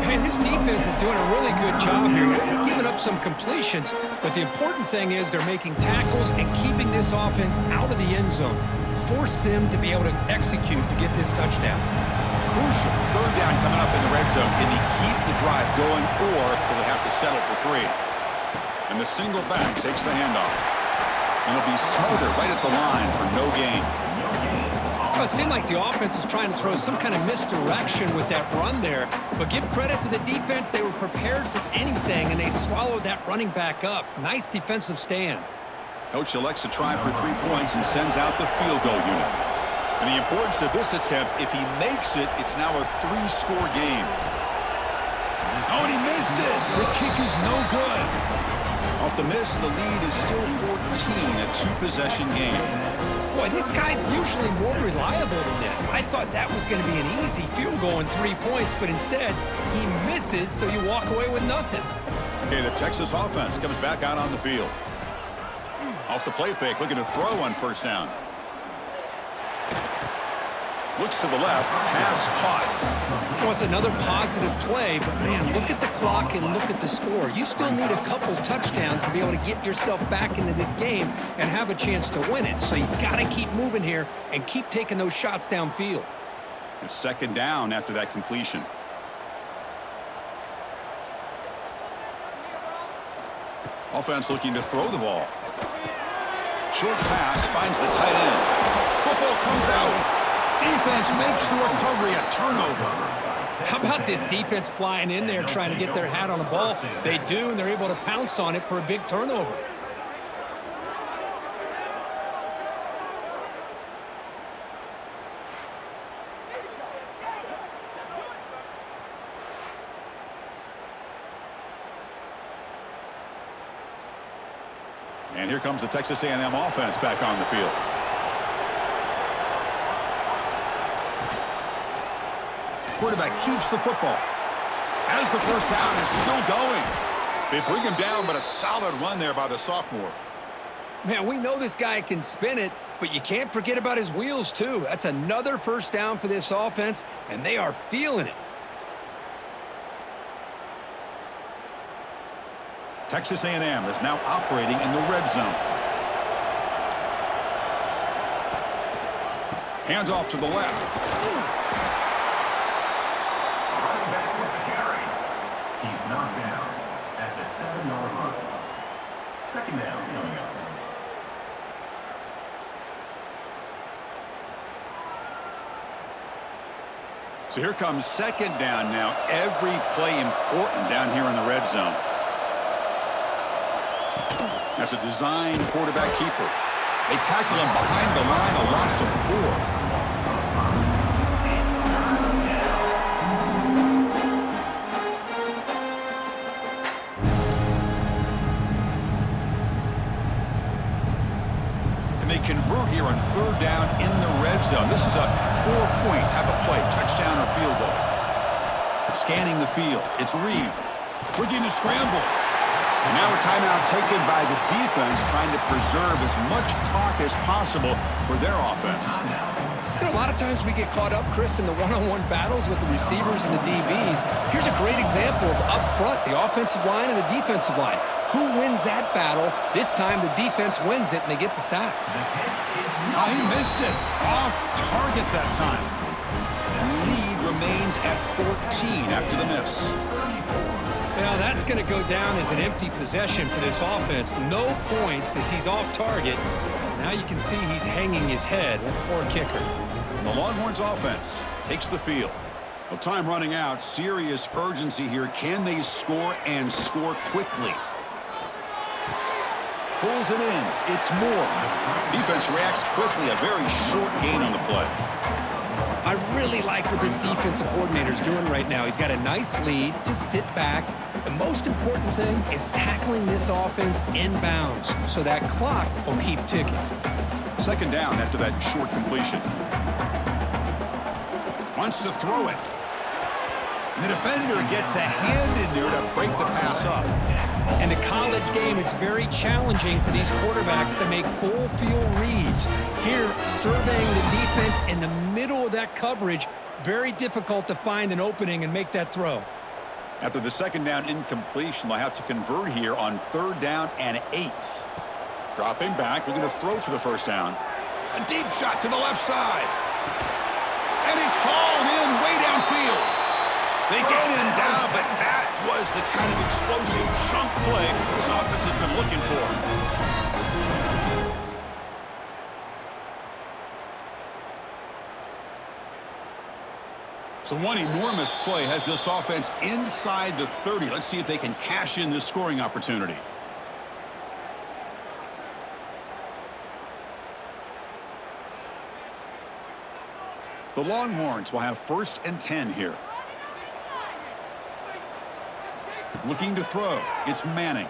Hey, this defense is doing a really good job here. They're giving up some completions, but the important thing is they're making tackles and keeping this offense out of the end zone. Force them to be able to execute to get this touchdown. Crucial 3rd down coming up in the red zone. Can he keep the drive going, or will they have to settle for 3? And the single back takes the handoff. And it'll be smothered right at the line for no gain. Well, it seemed like the offense was trying to throw some kind of misdirection with that run there. But give credit to the defense. They were prepared for anything, and they swallowed that running back up. Nice defensive stand. Coach elects to try for 3 points and sends out the field goal unit. And the importance of this attempt, if he makes it, it's now a 3-score game. Oh, and he missed it. The kick is no good. Off the miss, the lead is still 14, a 2-possession game. Boy, this guy's usually more reliable than this. I thought that was going to be an easy field goal and 3 points, but instead, he misses, so you walk away with nothing. Okay, the Texas offense comes back out on the field. Off the play fake, looking to throw on 1st down. Looks to the left, pass caught. Well, it's another positive play, but man, look at the clock and look at the score. You still need a couple touchdowns to be able to get yourself back into this game and have a chance to win it. So you got to keep moving here and keep taking those shots downfield. It's 2nd down after that completion. Offense looking to throw the ball. Short pass finds the tight end. Football comes out. Defense makes the recovery, a turnover. How about this defense flying in there trying to get their hat on the ball? They do, and they're able to pounce on it for a big turnover. And here comes the Texas A&M offense back on the field. Quarterback keeps the football. As the first down is still going. They bring him down, but a solid run there by the sophomore. Man, we know this guy can spin it, but you can't forget about his wheels, too. That's another first down for this offense, and they are feeling it. Texas A&M is now operating in the red zone. Hands off to the left. He's knocked down at the 7-yard line. 2nd down coming up. So here comes 2nd down now. Every play important down here in the red zone. That's a design quarterback keeper. They tackle him behind the line, a loss of 4. Convert here on 3rd down in the red zone. This is a 4-point type of play, touchdown or field goal. Scanning the field, it's Reed looking to scramble. And now a timeout taken by the defense, trying to preserve as much clock as possible for their offense. You know, a lot of times we get caught up, Chris, in the one-on-one battles with the receivers and the DBs. Here's a great example of up front, the offensive line and the defensive line. Who wins that battle? This time the defense wins it and they get the sack. Oh, he missed it. Off target that time. Lead remains at 14 after the miss. Now that's going to go down as an empty possession for this offense. No points as he's off target. Now you can see he's hanging his head. A poor kicker. The Longhorns offense takes the field. Well, time running out. Serious urgency here. Can they score and score quickly? Pulls it in. It's Moore. Defense reacts quickly. A very short gain on the play. I really like what this defensive coordinator is doing right now. He's got a nice lead. Just sit back. The most important thing is tackling this offense inbounds so that clock will keep ticking. 2nd down after that short completion. Wants to throw it. And the defender gets a hand in there to break the pass up. In a college game, it's very challenging for these quarterbacks to make full field reads. Here, surveying the defense in the middle of that coverage, very difficult to find an opening and make that throw. After the 2nd down incompletion, they'll have to convert here on 3rd down and 8. Dropping back, looking to throw for the 1st down. A deep shot to the left side. And he's hauled in way downfield. They get him down, but that was the kind of explosive chunk play this offense has been looking for. So one enormous play has this offense inside the 30. Let's see if they can cash in this scoring opportunity. The Longhorns will have 1st and 10 here. Looking to throw. It's Manning.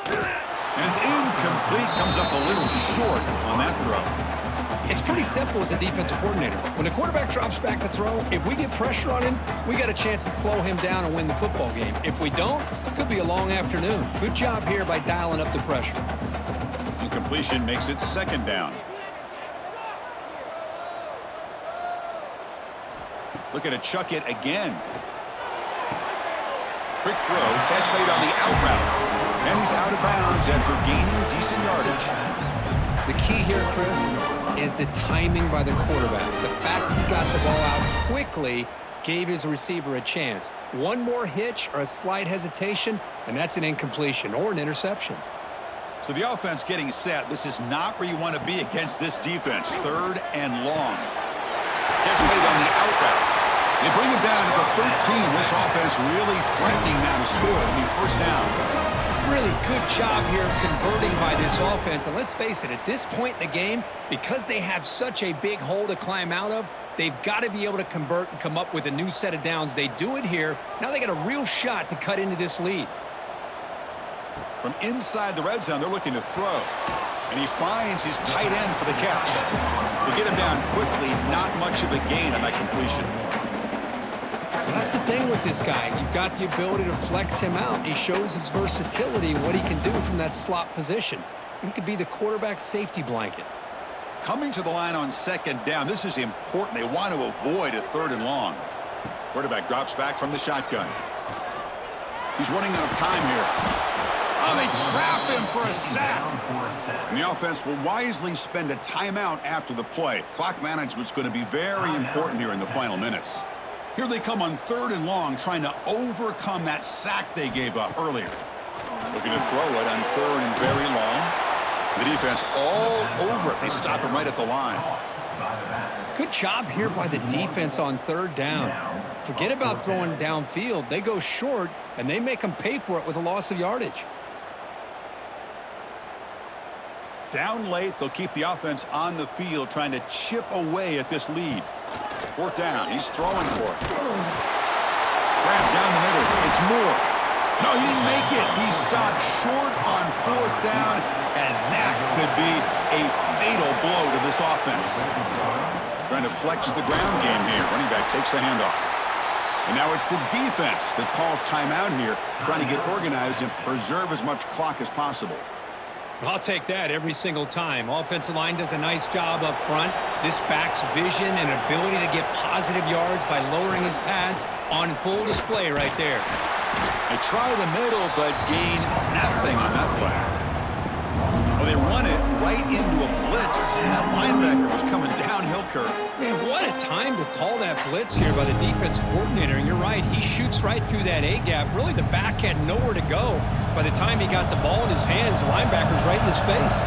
And it's incomplete. Comes up a little short on that throw. It's pretty simple as a defensive coordinator. When the quarterback drops back to throw, if we get pressure on him, we got a chance to slow him down and win the football game. If we don't, it could be a long afternoon. Good job here by dialing up the pressure. Incompletion makes it 2nd down. Looking to chuck it again. Quick throw, catch made on the out route. And he's out of bounds after gaining decent yardage. The key here, Chris, is the timing by the quarterback. The fact he got the ball out quickly gave his receiver a chance. One more hitch or a slight hesitation, and that's an incompletion or an interception. So the offense getting set. This is not where you want to be against this defense. 3rd and long. Catch made on the out route. They bring him down to the 13. This offense really threatening now to score. It'll be 1st down. Really good job here of converting by this offense. And let's face it, at this point in the game, because they have such a big hole to climb out of, they've got to be able to convert and come up with a new set of downs. They do it here. Now they got a real shot to cut into this lead. From inside the red zone, they're looking to throw. And he finds his tight end for the catch. They get him down quickly. Not much of a gain on that completion. That's the thing with this guy. You've got the ability to flex him out. He shows his versatility and what he can do from that slot position. He could be the quarterback safety blanket. Coming to the line on 2nd down. This is important. They want to avoid a 3rd and long. Quarterback drops back from the shotgun. He's running out of time here. Oh, they trap him for a sack. And the offense will wisely spend a timeout after the play. Clock management's going to be very important here in the final minutes. Here they come on 3rd and long, trying to overcome that sack they gave up earlier. Looking to throw it on 3rd and very long. The defense all over it. They stop him right at the line. Good job here by the defense on 3rd down. Forget about throwing downfield. They go short, and they make them pay for it with a loss of yardage. Down late, they'll keep the offense on the field trying to chip away at this lead. 4th down. He's throwing for it. Grab down the middle. It's Moore. No, he didn't make it. He stopped short on 4th down, and that could be a fatal blow to this offense. Trying to flex the ground game here. Running back takes the handoff. And now it's the defense that calls timeout here, trying to get organized and preserve as much clock as possible. I'll take that every single time. Offensive line does a nice job up front. This back's vision and ability to get positive yards by lowering his pads on full display right there. They try the middle, but gain nothing on that play. Well, they run it right into a blitz, and that linebacker was coming downhill, Kirk. Man, what a time to call that blitz here by the defensive coordinator. And you're right, he shoots right through that A-gap. Really, the back had nowhere to go. By the time he got the ball in his hands, the linebacker's right in his face.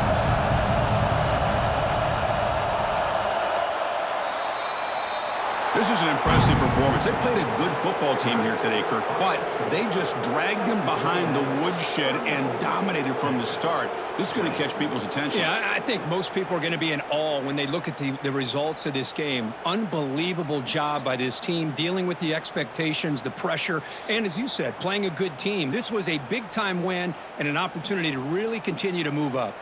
This is an impressive performance. They played a good football team here today, Kirk, but they just dragged him behind the woodshed and dominated from the start. This is going to catch people's attention. Yeah, I think most people are going to be in awe when they look at the results of this game. Unbelievable job by this team, dealing with the expectations, the pressure, and as you said, playing a good team. This was a big-time win and an opportunity to really continue to move up.